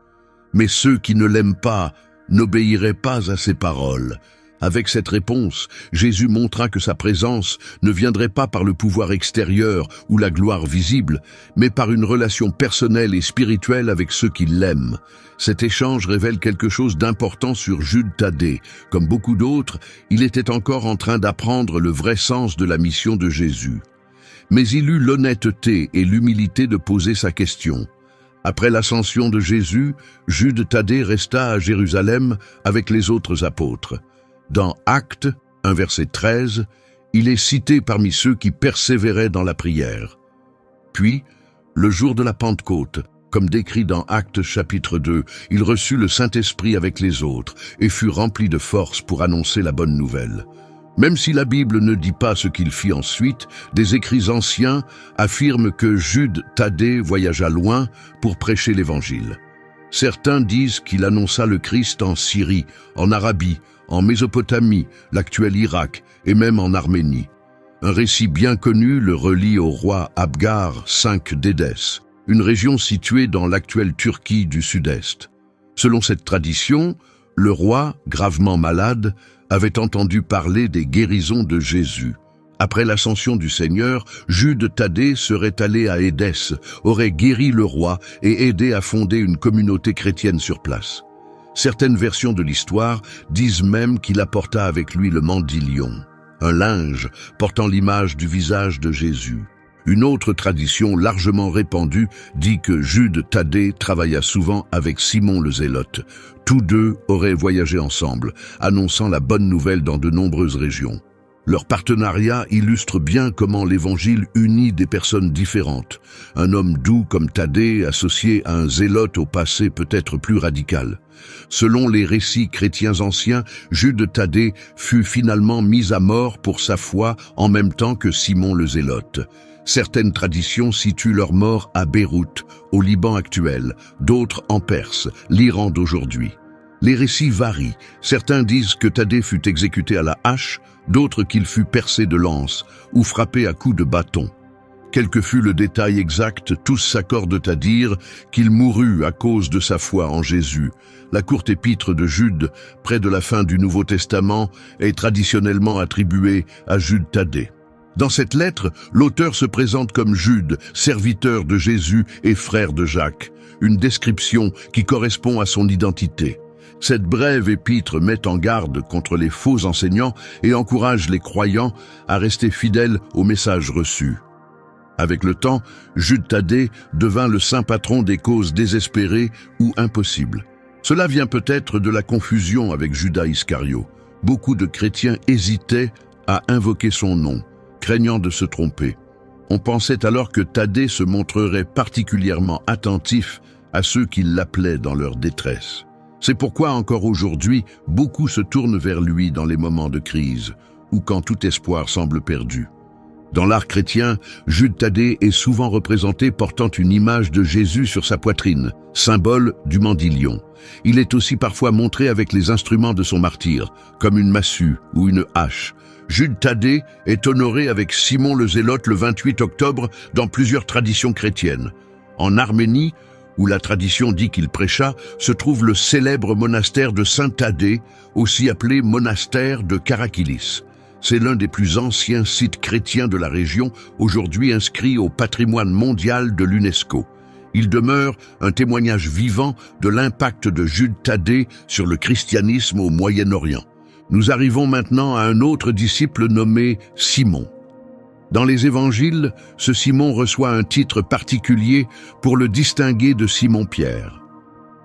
Mais ceux qui ne l'aiment pas n'obéiraient pas à ses paroles. Avec cette réponse, Jésus montra que sa présence ne viendrait pas par le pouvoir extérieur ou la gloire visible, mais par une relation personnelle et spirituelle avec ceux qui l'aiment. Cet échange révèle quelque chose d'important sur Jude Thaddée. Comme beaucoup d'autres, il était encore en train d'apprendre le vrai sens de la mission de Jésus. Mais il eut l'honnêteté et l'humilité de poser sa question. Après l'ascension de Jésus, Jude Thaddée resta à Jérusalem avec les autres apôtres. Dans Actes 1, verset 13, il est cité parmi ceux qui persévéraient dans la prière. Puis, le jour de la Pentecôte, comme décrit dans Actes chapitre 2, il reçut le Saint-Esprit avec les autres et fut rempli de force pour annoncer la bonne nouvelle. Même si la Bible ne dit pas ce qu'il fit ensuite, des écrits anciens affirment que Jude Thaddée voyagea loin pour prêcher l'Évangile. Certains disent qu'il annonça le Christ en Syrie, en Arabie, en Mésopotamie, l'actuel Irak et même en Arménie. Un récit bien connu le relie au roi Abgar V d'Édesse, une région située dans l'actuelle Turquie du sud-est. Selon cette tradition, le roi, gravement malade, avait entendu parler des guérisons de Jésus. Après l'ascension du Seigneur, Jude Thaddée serait allé à Édesse, aurait guéri le roi et aidé à fonder une communauté chrétienne sur place. Certaines versions de l'histoire disent même qu'il apporta avec lui le mandilion, un linge portant l'image du visage de Jésus. Une autre tradition largement répandue dit que Jude Thaddée travailla souvent avec Simon le Zélote. Tous deux auraient voyagé ensemble, annonçant la bonne nouvelle dans de nombreuses régions. Leur partenariat illustre bien comment l'Évangile unit des personnes différentes. Un homme doux comme Thaddée associé à un zélote au passé peut être plus radical. Selon les récits chrétiens anciens, Jude Thaddée fut finalement mis à mort pour sa foi en même temps que Simon le Zélote. Certaines traditions situent leur mort à Beyrouth, au Liban actuel, d'autres en Perse, l'Iran d'aujourd'hui. Les récits varient. Certains disent que Thaddée fut exécuté à la hache, d'autres qu'il fut percé de lance ou frappé à coups de bâton. Quel que fût le détail exact, tous s'accordent à dire qu'il mourut à cause de sa foi en Jésus. La courte épître de Jude, près de la fin du Nouveau Testament, est traditionnellement attribuée à Jude Thaddée. Dans cette lettre, l'auteur se présente comme Jude, serviteur de Jésus et frère de Jacques, une description qui correspond à son identité. Cette brève épître met en garde contre les faux enseignants et encourage les croyants à rester fidèles au message reçu. Avec le temps, Jude Thaddée devint le saint patron des causes désespérées ou impossibles. Cela vient peut-être de la confusion avec Judas Iscario. Beaucoup de chrétiens hésitaient à invoquer son nom, craignant de se tromper. On pensait alors que Thaddée se montrerait particulièrement attentif à ceux qui l'appelaient dans leur détresse. C'est pourquoi encore aujourd'hui, beaucoup se tournent vers lui dans les moments de crise ou quand tout espoir semble perdu. Dans l'art chrétien, Jude Thaddée est souvent représenté portant une image de Jésus sur sa poitrine, symbole du mandilion. Il est aussi parfois montré avec les instruments de son martyre, comme une massue ou une hache. Jude Thaddée est honoré avec Simon le Zélote le 28 octobre dans plusieurs traditions chrétiennes. En Arménie, où la tradition dit qu'il prêcha, se trouve le célèbre monastère de Saint Thaddée, aussi appelé monastère de Karakilis. C'est l'un des plus anciens sites chrétiens de la région, aujourd'hui inscrit au patrimoine mondial de l'UNESCO. Il demeure un témoignage vivant de l'impact de Jude Thaddée sur le christianisme au Moyen-Orient. Nous arrivons maintenant à un autre disciple nommé Simon. Dans les évangiles, ce Simon reçoit un titre particulier pour le distinguer de Simon-Pierre.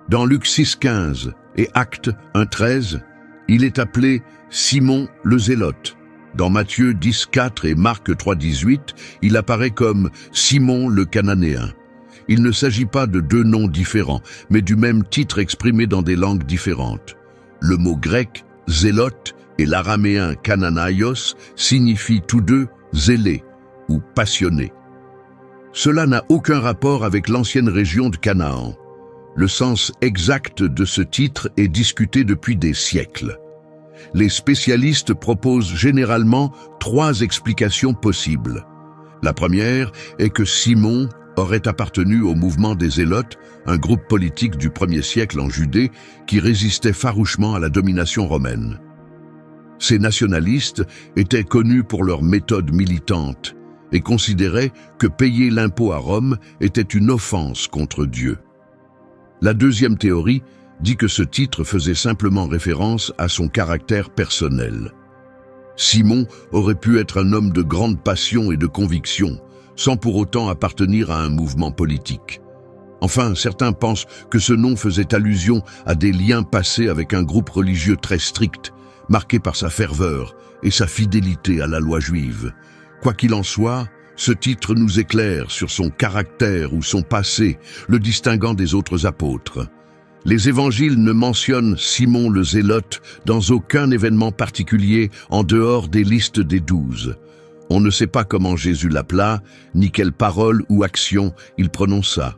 Dans Luc 6,15 et Actes 1,13, il est appelé Simon le Zélote. Dans Matthieu 10,4 et Marc 3,18, il apparaît comme Simon le Cananéen. Il ne s'agit pas de deux noms différents, mais du même titre exprimé dans des langues différentes. Le mot grec « zélote » et l'araméen « kananaios » signifient tous deux « zélé » ou « passionné ». Cela n'a aucun rapport avec l'ancienne région de Canaan. Le sens exact de ce titre est discuté depuis des siècles. Les spécialistes proposent généralement 3 explications possibles. La première est que Simon aurait appartenu au mouvement des Zélotes, un groupe politique du 1er siècle en Judée qui résistait farouchement à la domination romaine. Ces nationalistes étaient connus pour leur méthode militante et considéraient que payer l'impôt à Rome était une offense contre Dieu. La deuxième théorie dit que ce titre faisait simplement référence à son caractère personnel. Simon aurait pu être un homme de grande passion et de conviction, sans pour autant appartenir à un mouvement politique. Enfin, certains pensent que ce nom faisait allusion à des liens passés avec un groupe religieux très strict, marqué par sa ferveur et sa fidélité à la loi juive. Quoi qu'il en soit, ce titre nous éclaire sur son caractère ou son passé, le distinguant des autres apôtres. Les évangiles ne mentionnent Simon le Zélote dans aucun événement particulier en dehors des listes des 12. On ne sait pas comment Jésus l'appela, ni quelles paroles ou actions il prononça.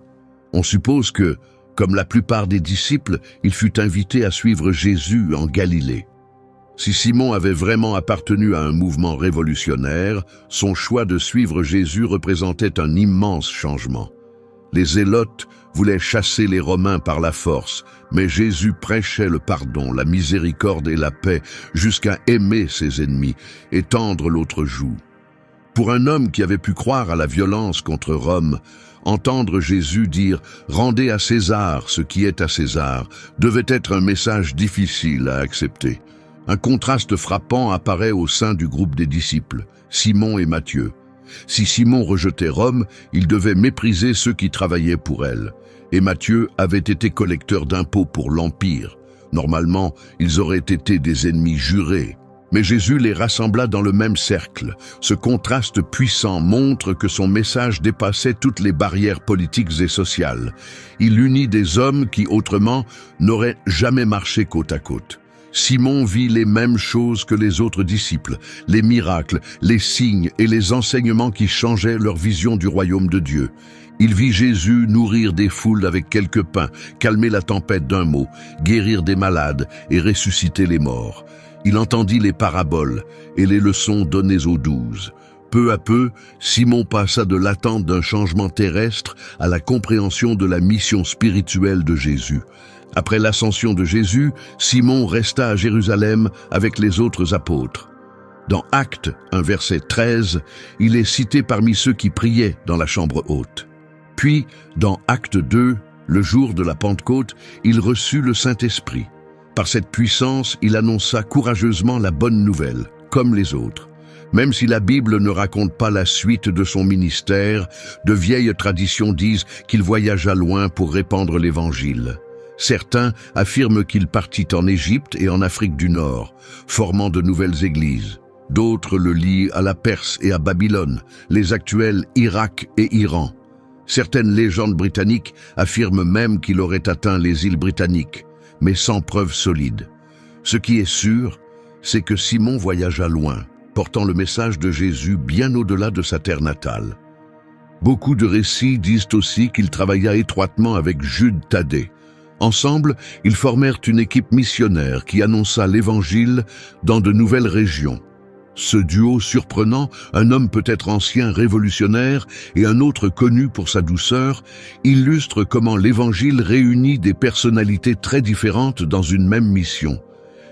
On suppose que, comme la plupart des disciples, il fut invité à suivre Jésus en Galilée. Si Simon avait vraiment appartenu à un mouvement révolutionnaire, son choix de suivre Jésus représentait un immense changement. Les Zélotes voulaient chasser les Romains par la force, mais Jésus prêchait le pardon, la miséricorde et la paix, jusqu'à aimer ses ennemis et tendre l'autre joue. Pour un homme qui avait pu croire à la violence contre Rome, entendre Jésus dire « Rendez à César ce qui est à César » devait être un message difficile à accepter. Un contraste frappant apparaît au sein du groupe des disciples, Simon et Matthieu. Si Simon rejetait Rome, il devait mépriser ceux qui travaillaient pour elle. Et Matthieu avait été collecteur d'impôts pour l'Empire. Normalement, ils auraient été des ennemis jurés. Mais Jésus les rassembla dans le même cercle. Ce contraste puissant montre que son message dépassait toutes les barrières politiques et sociales. Il unit des hommes qui, autrement, n'auraient jamais marché côte à côte. Simon vit les mêmes choses que les autres disciples, les miracles, les signes et les enseignements qui changeaient leur vision du royaume de Dieu. Il vit Jésus nourrir des foules avec quelques pains, calmer la tempête d'un mot, guérir des malades et ressusciter les morts. Il entendit les paraboles et les leçons données aux 12. Peu à peu, Simon passa de l'attente d'un changement terrestre à la compréhension de la mission spirituelle de Jésus. Après l'ascension de Jésus, Simon resta à Jérusalem avec les autres apôtres. Dans Actes 1, verset 13, il est cité parmi ceux qui priaient dans la chambre haute. Puis, dans Actes 2, le jour de la Pentecôte, il reçut le Saint-Esprit. Par cette puissance, il annonça courageusement la bonne nouvelle, comme les autres. Même si la Bible ne raconte pas la suite de son ministère, de vieilles traditions disent qu'il voyagea loin pour répandre l'Évangile. Certains affirment qu'il partit en Égypte et en Afrique du Nord, formant de nouvelles églises. D'autres le lient à la Perse et à Babylone, les actuels Irak et Iran. Certaines légendes britanniques affirment même qu'il aurait atteint les îles britanniques, mais sans preuve solide. Ce qui est sûr, c'est que Simon voyagea loin, portant le message de Jésus bien au-delà de sa terre natale. Beaucoup de récits disent aussi qu'il travailla étroitement avec Jude Thaddée. Ensemble, ils formèrent une équipe missionnaire qui annonça l'Évangile dans de nouvelles régions. Ce duo surprenant, un homme peut-être ancien révolutionnaire et un autre connu pour sa douceur, illustre comment l'Évangile réunit des personnalités très différentes dans une même mission.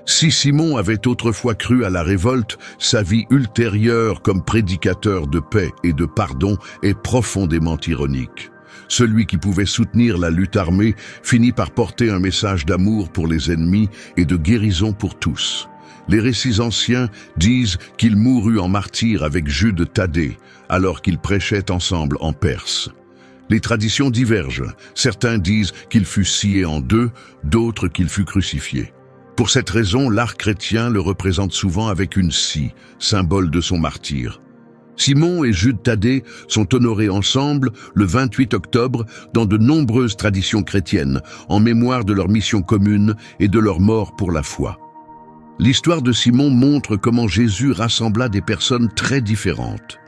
Si Simon avait autrefois cru à la révolte, sa vie ultérieure comme prédicateur de paix et de pardon est profondément ironique. Celui qui pouvait soutenir la lutte armée finit par porter un message d'amour pour les ennemis et de guérison pour tous. Les récits anciens disent qu'il mourut en martyr avec Jude Thaddée, alors qu'ils prêchaient ensemble en Perse. Les traditions divergent. Certains disent qu'il fut scié en deux, d'autres qu'il fut crucifié. Pour cette raison, l'art chrétien le représente souvent avec une scie, symbole de son martyre. Simon et Jude Thaddée sont honorés ensemble le 28 octobre dans de nombreuses traditions chrétiennes, en mémoire de leur mission commune et de leur mort pour la foi. L'histoire de Simon montre comment Jésus rassembla des personnes très différentes.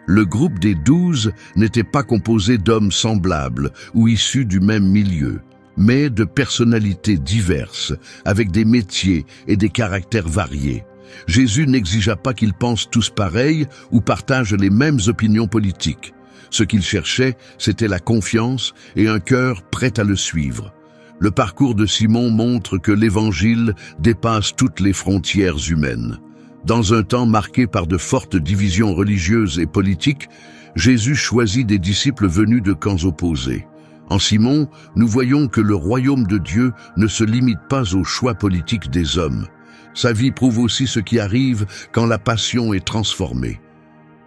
Le groupe des 12 n'était pas composé d'hommes semblables ou issus du même milieu, mais de personnalités diverses, avec des métiers et des caractères variés. Jésus n'exigea pas qu'ils pensent tous pareil ou partagent les mêmes opinions politiques. Ce qu'il cherchait, c'était la confiance et un cœur prêt à le suivre. Le parcours de Simon montre que l'Évangile dépasse toutes les frontières humaines. Dans un temps marqué par de fortes divisions religieuses et politiques, Jésus choisit des disciples venus de camps opposés. En Simon, nous voyons que le royaume de Dieu ne se limite pas aux choix politiques des hommes. Sa vie prouve aussi ce qui arrive quand la passion est transformée.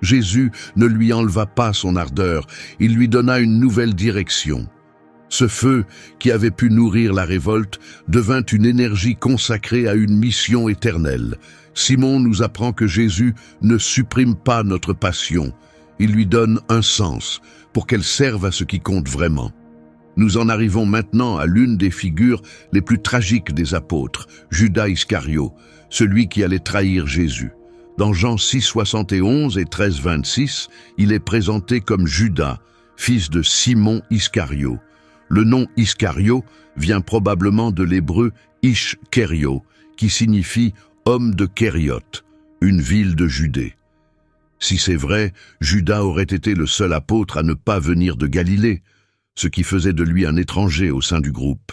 Jésus ne lui enleva pas son ardeur, il lui donna une nouvelle direction. Ce feu, qui avait pu nourrir la révolte, devint une énergie consacrée à une mission éternelle. Simon nous apprend que Jésus ne supprime pas notre passion. Il lui donne un sens, pour qu'elle serve à ce qui compte vraiment. Nous en arrivons maintenant à l'une des figures les plus tragiques des apôtres, Judas Iscario, celui qui allait trahir Jésus. Dans Jean 6, 71 et 13, 26, il est présenté comme Judas, fils de Simon Iscario. Le nom Iscario vient probablement de l'hébreu Ish-Kério, qui signifie « homme de Kérioth », une ville de Judée. Si c'est vrai, Judas aurait été le seul apôtre à ne pas venir de Galilée, ce qui faisait de lui un étranger au sein du groupe.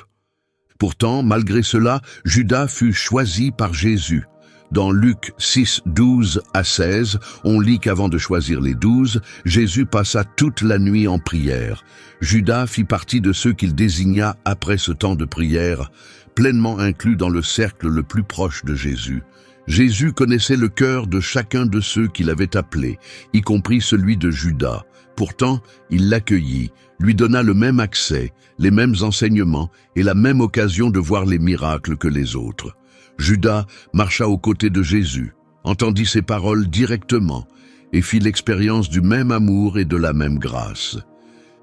Pourtant, malgré cela, Judas fut choisi par Jésus. Dans Luc 6, 12 à 16, on lit qu'avant de choisir les 12, Jésus passa toute la nuit en prière. Judas fit partie de ceux qu'il désigna après ce temps de prière, pleinement inclus dans le cercle le plus proche de Jésus. Jésus connaissait le cœur de chacun de ceux qu'il avait appelés, y compris celui de Judas. Pourtant, il l'accueillit, lui donna le même accès, les mêmes enseignements et la même occasion de voir les miracles que les autres. Judas marcha aux côtés de Jésus, entendit ses paroles directement et fit l'expérience du même amour et de la même grâce.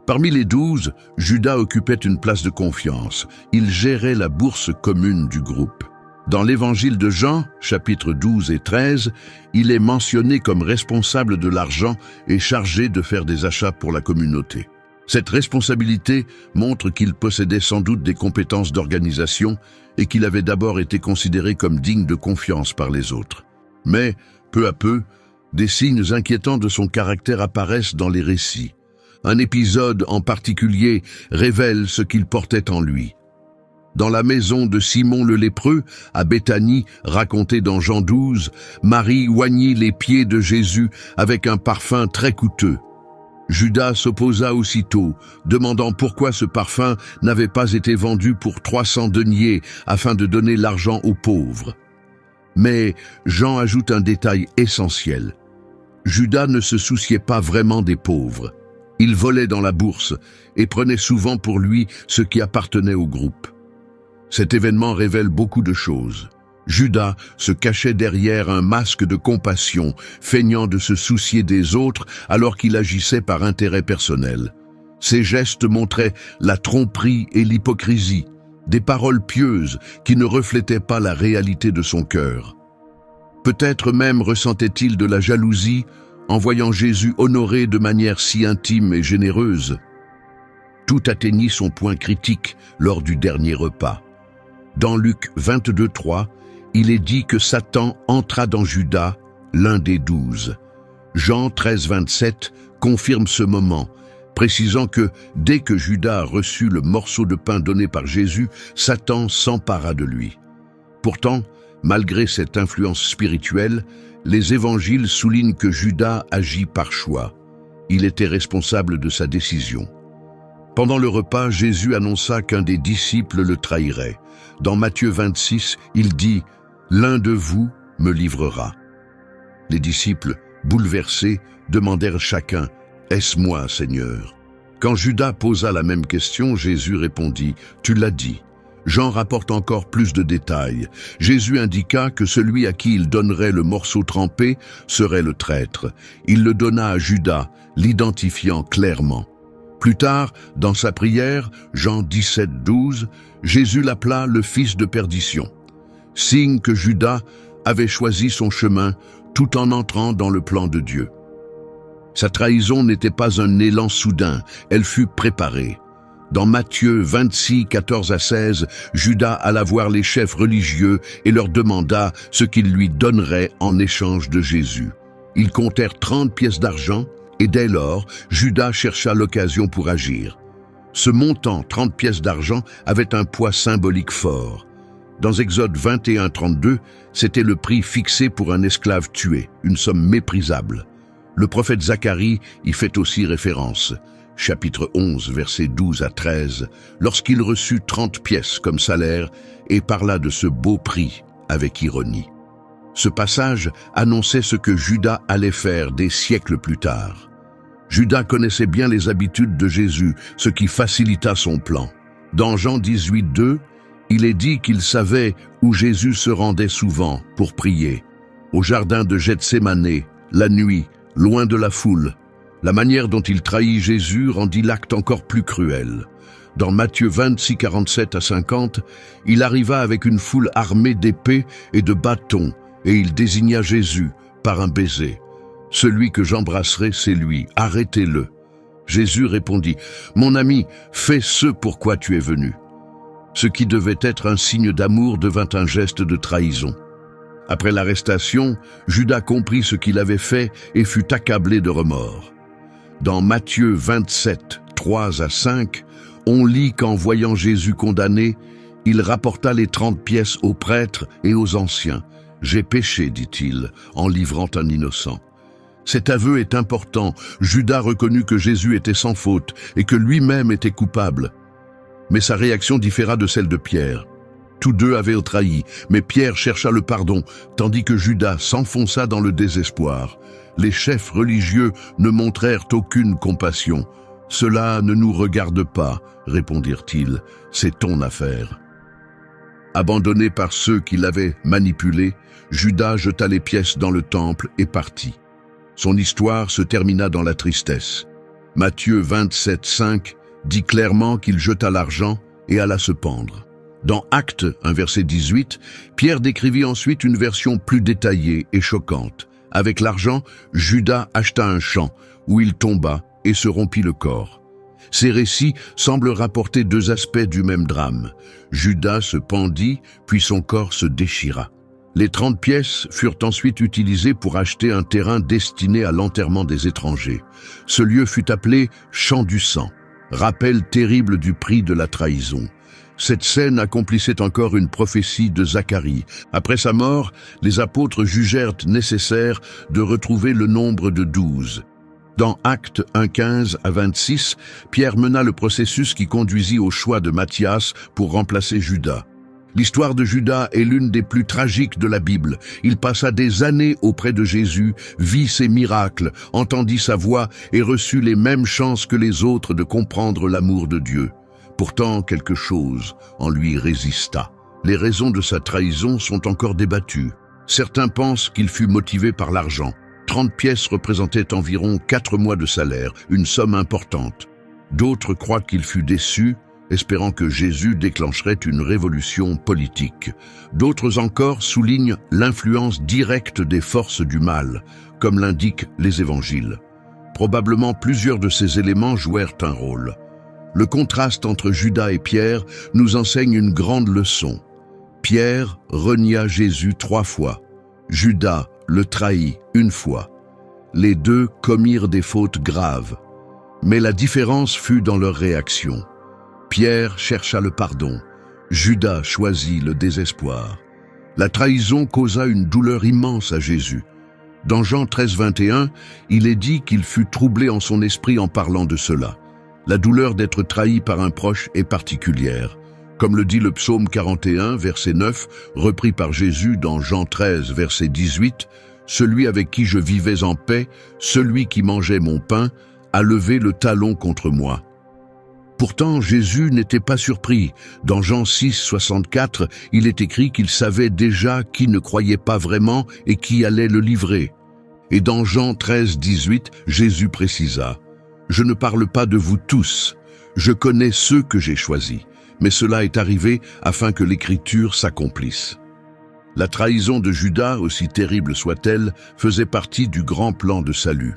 Parmi les 12, Judas occupait une place de confiance. Il gérait la bourse commune du groupe. Dans l'évangile de Jean, chapitres 12 et 13, il est mentionné comme responsable de l'argent et chargé de faire des achats pour la communauté. Cette responsabilité montre qu'il possédait sans doute des compétences d'organisation et qu'il avait d'abord été considéré comme digne de confiance par les autres. Mais, peu à peu, des signes inquiétants de son caractère apparaissent dans les récits. Un épisode en particulier révèle ce qu'il portait en lui. Dans la maison de Simon le lépreux, à Béthanie, raconté dans Jean 12, Marie oignit les pieds de Jésus avec un parfum très coûteux. Judas s'opposa aussitôt, demandant pourquoi ce parfum n'avait pas été vendu pour 300 deniers afin de donner l'argent aux pauvres. Mais Jean ajoute un détail essentiel. Judas ne se souciait pas vraiment des pauvres. Il volait dans la bourse et prenait souvent pour lui ce qui appartenait au groupe. Cet événement révèle beaucoup de choses. Judas se cachait derrière un masque de compassion, feignant de se soucier des autres alors qu'il agissait par intérêt personnel. Ses gestes montraient la tromperie et l'hypocrisie, des paroles pieuses qui ne reflétaient pas la réalité de son cœur. Peut-être même ressentait-il de la jalousie en voyant Jésus honoré de manière si intime et généreuse. Tout atteignit son point critique lors du dernier repas. Dans Luc 22:3, il est dit que Satan entra dans Judas, l'un des 12. Jean 13:27 confirme ce moment, précisant que dès que Judas a reçu le morceau de pain donné par Jésus, Satan s'empara de lui. Pourtant, malgré cette influence spirituelle, les évangiles soulignent que Judas agit par choix. Il était responsable de sa décision. Pendant le repas, Jésus annonça qu'un des disciples le trahirait. Dans Matthieu 26, il dit « L'un de vous me livrera ». Les disciples, bouleversés, demandèrent chacun « Est-ce moi, Seigneur ?» Quand Judas posa la même question, Jésus répondit « Tu l'as dit ». Jean rapporte encore plus de détails. Jésus indiqua que celui à qui il donnerait le morceau trempé serait le traître. Il le donna à Judas, l'identifiant clairement. Plus tard, dans sa prière, Jean 17:12, Jésus l'appela le fils de perdition, signe que Judas avait choisi son chemin tout en entrant dans le plan de Dieu. Sa trahison n'était pas un élan soudain, elle fut préparée. Dans Matthieu 26, 14-16, Judas alla voir les chefs religieux et leur demanda ce qu'ils lui donneraient en échange de Jésus. Ils comptèrent 30 pièces d'argent et dès lors, Judas chercha l'occasion pour agir. Ce montant, 30 pièces d'argent, avait un poids symbolique fort. Dans Exode 21-32, c'était le prix fixé pour un esclave tué, une somme méprisable. Le prophète Zacharie y fait aussi référence. Chapitre 11, versets 12-13, lorsqu'il reçut 30 pièces comme salaire et parla de ce beau prix avec ironie. Ce passage annonçait ce que Judas allait faire des siècles plus tard. Judas connaissait bien les habitudes de Jésus, ce qui facilita son plan. Dans Jean 18:2, il est dit qu'il savait où Jésus se rendait souvent pour prier. Au jardin de Gethsémané, la nuit, loin de la foule. La manière dont il trahit Jésus rendit l'acte encore plus cruel. Dans Matthieu 26, 47-50, il arriva avec une foule armée d'épées et de bâtons, et il désigna Jésus par un baiser. « Celui que j'embrasserai, c'est lui, arrêtez-le. » Jésus répondit « Mon ami, fais ce pour quoi tu es venu. » Ce qui devait être un signe d'amour devint un geste de trahison. Après l'arrestation, Judas comprit ce qu'il avait fait et fut accablé de remords. Dans Matthieu 27, 3-5, on lit qu'en voyant Jésus condamné, il rapporta les 30 pièces aux prêtres et aux anciens. « J'ai péché, dit-il, en livrant un innocent. » Cet aveu est important. Judas reconnut que Jésus était sans faute et que lui-même était coupable. Mais sa réaction différa de celle de Pierre. Tous deux avaient trahi, mais Pierre chercha le pardon, tandis que Judas s'enfonça dans le désespoir. Les chefs religieux ne montrèrent aucune compassion. « Cela ne nous regarde pas, répondirent-ils, c'est ton affaire. » Abandonné par ceux qui l'avaient manipulé, Judas jeta les pièces dans le temple et partit. Son histoire se termina dans la tristesse. Matthieu 27:5 dit clairement qu'il jeta l'argent et alla se pendre. Dans Actes 1, verset 18, Pierre décrivit ensuite une version plus détaillée et choquante. Avec l'argent, Judas acheta un champ où il tomba et se rompit le corps. Ces récits semblent rapporter deux aspects du même drame. Judas se pendit, puis son corps se déchira. Les 30 pièces furent ensuite utilisées pour acheter un terrain destiné à l'enterrement des étrangers. Ce lieu fut appelé « Champ du sang », rappel terrible du prix de la trahison. Cette scène accomplissait encore une prophétie de Zacharie. Après sa mort, les apôtres jugèrent nécessaire de retrouver le nombre de 12. Dans Actes 1:15-26, Pierre mena le processus qui conduisit au choix de Matthias pour remplacer Judas. L'histoire de Judas est l'une des plus tragiques de la Bible. Il passa des années auprès de Jésus, vit ses miracles, entendit sa voix et reçut les mêmes chances que les autres de comprendre l'amour de Dieu. Pourtant, quelque chose en lui résista. Les raisons de sa trahison sont encore débattues. Certains pensent qu'il fut motivé par l'argent. 30 pièces représentaient environ 4 mois de salaire, une somme importante. D'autres croient qu'il fut déçu, espérant que Jésus déclencherait une révolution politique. D'autres encore soulignent l'influence directe des forces du mal, comme l'indiquent les évangiles. Probablement plusieurs de ces éléments jouèrent un rôle. Le contraste entre Judas et Pierre nous enseigne une grande leçon. Pierre renia Jésus 3 fois. Judas le trahit 1 fois. Les deux commirent des fautes graves. Mais la différence fut dans leur réaction. Pierre chercha le pardon. Judas choisit le désespoir. La trahison causa une douleur immense à Jésus. Dans Jean 13, 21, il est dit qu'il fut troublé en son esprit en parlant de cela. La douleur d'être trahi par un proche est particulière. Comme le dit le psaume 41, verset 9, repris par Jésus dans Jean 13, verset 18, « Celui avec qui je vivais en paix, celui qui mangeait mon pain, a levé le talon contre moi. » Pourtant, Jésus n'était pas surpris. Dans Jean 6, 64, il est écrit qu'il savait déjà qui ne croyait pas vraiment et qui allait le livrer. Et dans Jean 13, 18, Jésus précisa, « Je ne parle pas de vous tous, je connais ceux que j'ai choisis, mais cela est arrivé afin que l'Écriture s'accomplisse. » La trahison de Judas, aussi terrible soit-elle, faisait partie du grand plan de salut.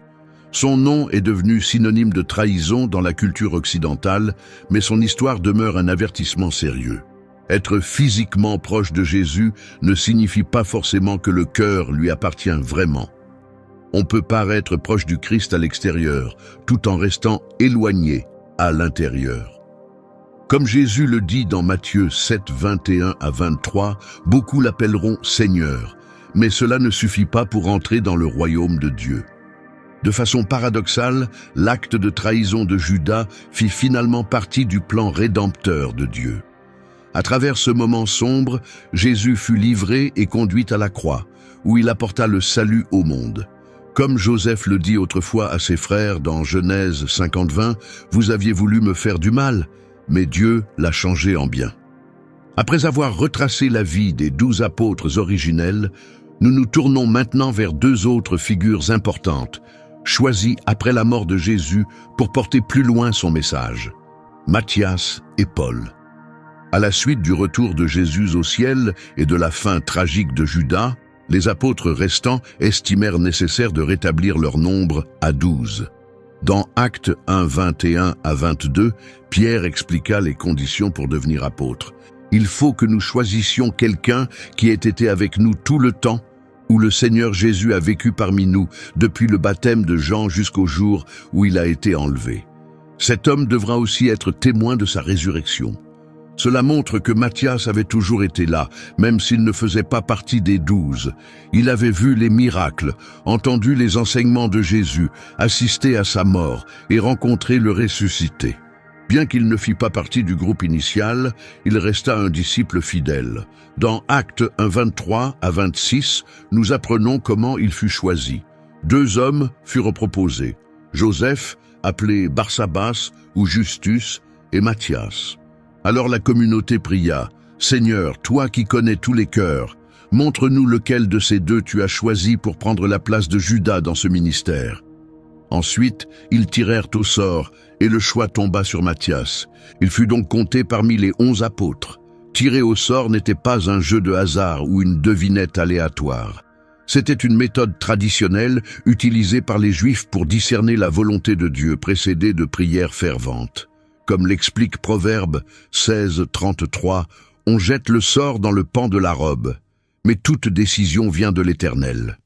Son nom est devenu synonyme de trahison dans la culture occidentale, mais son histoire demeure un avertissement sérieux. Être physiquement proche de Jésus ne signifie pas forcément que le cœur lui appartient vraiment. On peut paraître proche du Christ à l'extérieur, tout en restant éloigné à l'intérieur. Comme Jésus le dit dans Matthieu 7, 21 à 23, beaucoup l'appelleront Seigneur, mais cela ne suffit pas pour entrer dans le royaume de Dieu. De façon paradoxale, l'acte de trahison de Judas fit finalement partie du plan rédempteur de Dieu. À travers ce moment sombre, Jésus fut livré et conduit à la croix, où il apporta le salut au monde. Comme Joseph le dit autrefois à ses frères dans Genèse 50-20, « Vous aviez voulu me faire du mal, mais Dieu l'a changé en bien. » Après avoir retracé la vie des 12 apôtres originels, nous nous tournons maintenant vers 2 autres figures importantes, choisis après la mort de Jésus pour porter plus loin son message, Matthias et Paul. À la suite du retour de Jésus au ciel et de la fin tragique de Judas, les apôtres restants estimèrent nécessaire de rétablir leur nombre à 12. Dans Actes 1, 21 à 22, Pierre expliqua les conditions pour devenir apôtre. « Il faut que nous choisissions quelqu'un qui ait été avec nous tout le temps, où le Seigneur Jésus a vécu parmi nous, depuis le baptême de Jean jusqu'au jour où il a été enlevé. Cet homme devra aussi être témoin de sa résurrection. » Cela montre que Matthias avait toujours été là, même s'il ne faisait pas partie des 12. Il avait vu les miracles, entendu les enseignements de Jésus, assisté à sa mort et rencontré le ressuscité. Bien qu'il ne fît pas partie du groupe initial, il resta un disciple fidèle. Dans Actes 1, 23 à 26, nous apprenons comment il fut choisi. 2 hommes furent proposés, Joseph, appelé Barsabas ou Justus, et Matthias. Alors la communauté pria, « Seigneur, toi qui connais tous les cœurs, montre-nous lequel de ces 2 tu as choisi pour prendre la place de Judas dans ce ministère. » Ensuite, ils tirèrent au sort, et le choix tomba sur Matthias. Il fut donc compté parmi les 11 apôtres. Tirer au sort n'était pas un jeu de hasard ou une devinette aléatoire. C'était une méthode traditionnelle utilisée par les Juifs pour discerner la volonté de Dieu, précédée de prières ferventes. Comme l'explique Proverbe 16, 33, « On jette le sort dans le pan de la robe, mais toute décision vient de l'Éternel. »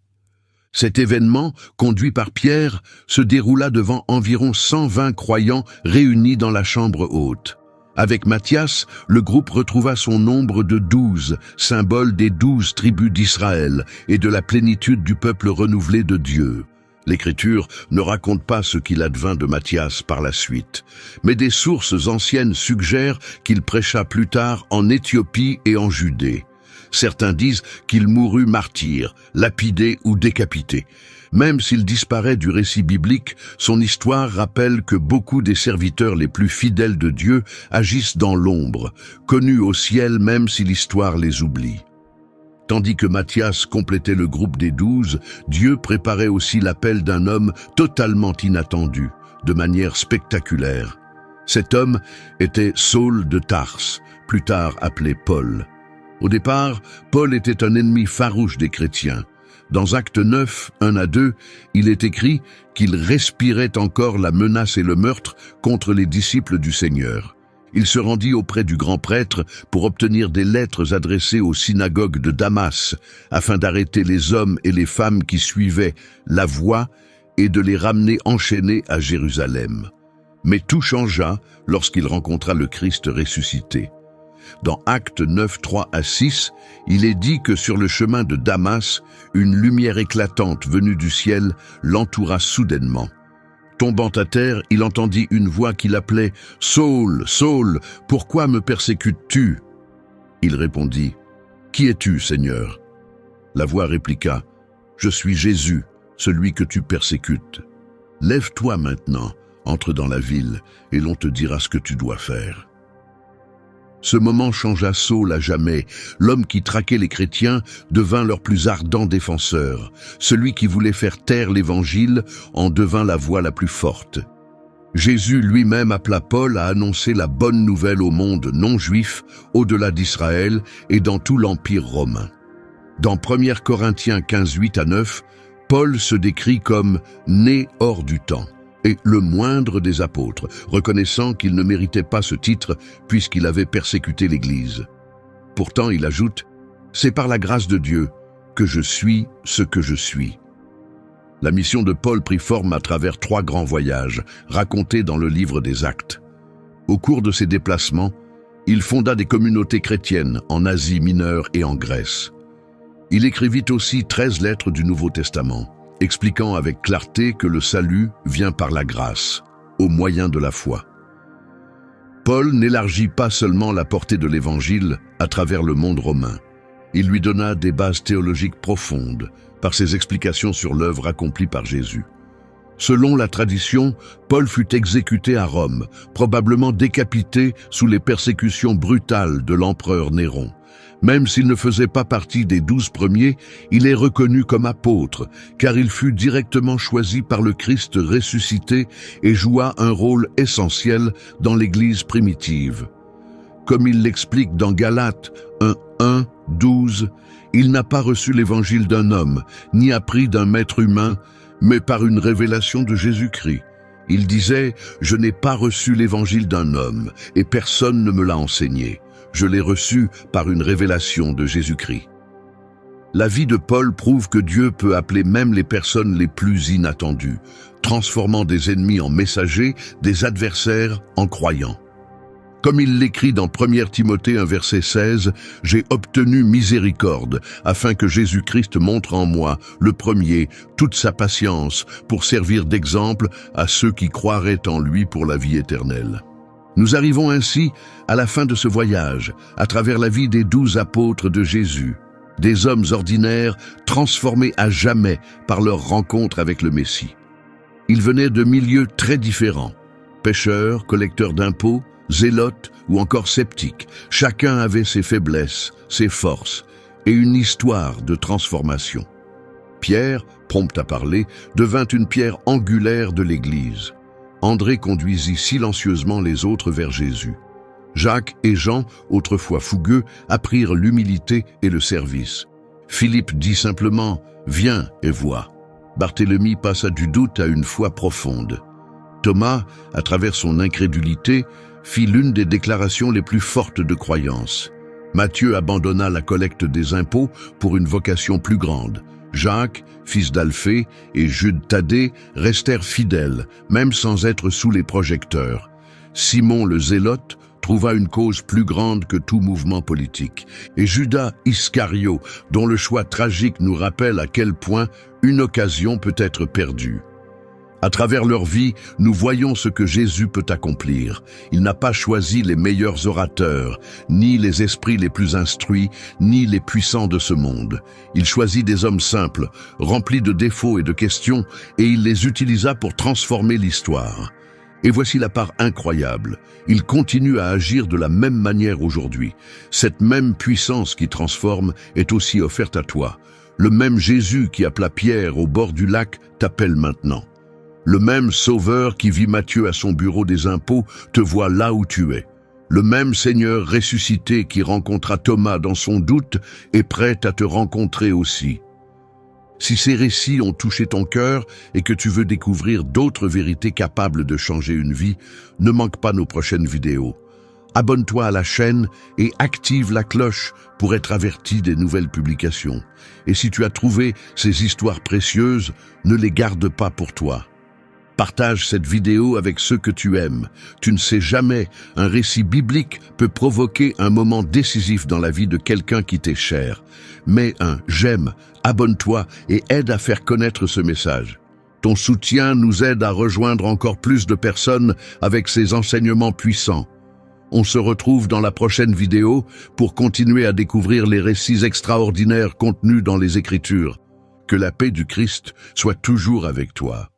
Cet événement, conduit par Pierre, se déroula devant environ 120 croyants réunis dans la chambre haute. Avec Matthias, le groupe retrouva son nombre de 12, symbole des 12 tribus d'Israël et de la plénitude du peuple renouvelé de Dieu. L'Écriture ne raconte pas ce qu'il advint de Matthias par la suite, mais des sources anciennes suggèrent qu'il prêcha plus tard en Éthiopie et en Judée. Certains disent qu'il mourut martyr, lapidé ou décapité. Même s'il disparaît du récit biblique, son histoire rappelle que beaucoup des serviteurs les plus fidèles de Dieu agissent dans l'ombre, connus au ciel même si l'histoire les oublie. Tandis que Matthias complétait le groupe des 12, Dieu préparait aussi l'appel d'un homme totalement inattendu, de manière spectaculaire. Cet homme était Saul de Tarse, plus tard appelé Paul. Au départ, Paul était un ennemi farouche des chrétiens. Dans Actes 9, 1-2, il est écrit qu'il respirait encore la menace et le meurtre contre les disciples du Seigneur. Il se rendit auprès du grand prêtre pour obtenir des lettres adressées aux synagogues de Damas, afin d'arrêter les hommes et les femmes qui suivaient la voie et de les ramener enchaînés à Jérusalem. Mais tout changea lorsqu'il rencontra le Christ ressuscité. Dans Actes 9, 3-6, il est dit que sur le chemin de Damas, une lumière éclatante venue du ciel l'entoura soudainement. Tombant à terre, il entendit une voix qui l'appelait « Saul, Saul, pourquoi me persécutes-tu » Il répondit « Qui es-tu, Seigneur » La voix répliqua « Je suis Jésus, celui que tu persécutes. Lève-toi maintenant, entre dans la ville, et l'on te dira ce que tu dois faire. » Ce moment changea Saul à jamais. L'homme qui traquait les chrétiens devint leur plus ardent défenseur. Celui qui voulait faire taire l'Évangile en devint la voix la plus forte. Jésus lui-même appela Paul à annoncer la bonne nouvelle au monde non-juif, au-delà d'Israël et dans tout l'Empire romain. Dans 1 Corinthiens 15, 8-9, Paul se décrit comme « né hors du temps ». Et le moindre des apôtres, reconnaissant qu'il ne méritait pas ce titre puisqu'il avait persécuté l'Église. Pourtant, il ajoute « C'est par la grâce de Dieu que je suis ce que je suis ». La mission de Paul prit forme à travers 3 grands voyages, racontés dans le livre des Actes. Au cours de ces déplacements, il fonda des communautés chrétiennes en Asie mineure et en Grèce. Il écrivit aussi 13 lettres du Nouveau Testament, expliquant avec clarté que le salut vient par la grâce, au moyen de la foi. Paul n'élargit pas seulement la portée de l'Évangile à travers le monde romain. Il lui donna des bases théologiques profondes par ses explications sur l'œuvre accomplie par Jésus. Selon la tradition, Paul fut exécuté à Rome, probablement décapité sous les persécutions brutales de l'empereur Néron. Même s'il ne faisait pas partie des 12 premiers, il est reconnu comme apôtre, car il fut directement choisi par le Christ ressuscité et joua un rôle essentiel dans l'Église primitive. Comme il l'explique dans Galates 1, 12, « Il n'a pas reçu l'évangile d'un homme, ni appris d'un maître humain, mais par une révélation de Jésus-Christ. Il disait, « Je n'ai pas reçu l'évangile d'un homme, et personne ne me l'a enseigné. Je l'ai reçu par une révélation de Jésus-Christ. » La vie de Paul prouve que Dieu peut appeler même les personnes les plus inattendues, transformant des ennemis en messagers, des adversaires en croyants. Comme il l'écrit dans 1 Timothée 1 verset 16, « J'ai obtenu miséricorde, afin que Jésus-Christ montre en moi, le premier, toute sa patience, pour servir d'exemple à ceux qui croiraient en lui pour la vie éternelle. » Nous arrivons ainsi à la fin de ce voyage, à travers la vie des 12 apôtres de Jésus, des hommes ordinaires transformés à jamais par leur rencontre avec le Messie. Ils venaient de milieux très différents, pêcheurs, collecteurs d'impôts, zélotes ou encore sceptiques. Chacun avait ses faiblesses, ses forces et une histoire de transformation. Pierre, prompt à parler, devint une pierre angulaire de l'Église. André conduisit silencieusement les autres vers Jésus. Jacques et Jean, autrefois fougueux, apprirent l'humilité et le service. Philippe dit simplement « Viens et vois ». Barthélemy passa du doute à une foi profonde. Thomas, à travers son incrédulité, fit l'une des déclarations les plus fortes de croyance. Matthieu abandonna la collecte des impôts pour une vocation plus grande. Jacques, fils d'Alphée, et Jude Thaddée restèrent fidèles, même sans être sous les projecteurs. Simon le Zélote trouva une cause plus grande que tout mouvement politique. Et Judas Iscario, dont le choix tragique nous rappelle à quel point une occasion peut être perdue. À travers leur vie, nous voyons ce que Jésus peut accomplir. Il n'a pas choisi les meilleurs orateurs, ni les esprits les plus instruits, ni les puissants de ce monde. Il choisit des hommes simples, remplis de défauts et de questions, et il les utilisa pour transformer l'histoire. Et voici la part incroyable. Il continue à agir de la même manière aujourd'hui. Cette même puissance qui transforme est aussi offerte à toi. Le même Jésus qui appela Pierre au bord du lac t'appelle maintenant. Le même Sauveur qui vit Matthieu à son bureau des impôts te voit là où tu es. Le même Seigneur ressuscité qui rencontra Thomas dans son doute est prêt à te rencontrer aussi. Si ces récits ont touché ton cœur et que tu veux découvrir d'autres vérités capables de changer une vie, ne manque pas nos prochaines vidéos. Abonne-toi à la chaîne et active la cloche pour être averti des nouvelles publications. Et si tu as trouvé ces histoires précieuses, ne les garde pas pour toi. Partage cette vidéo avec ceux que tu aimes. Tu ne sais jamais, un récit biblique peut provoquer un moment décisif dans la vie de quelqu'un qui t'est cher. Mets un « j'aime », abonne-toi et aide à faire connaître ce message. Ton soutien nous aide à rejoindre encore plus de personnes avec ces enseignements puissants. On se retrouve dans la prochaine vidéo pour continuer à découvrir les récits extraordinaires contenus dans les Écritures. Que la paix du Christ soit toujours avec toi.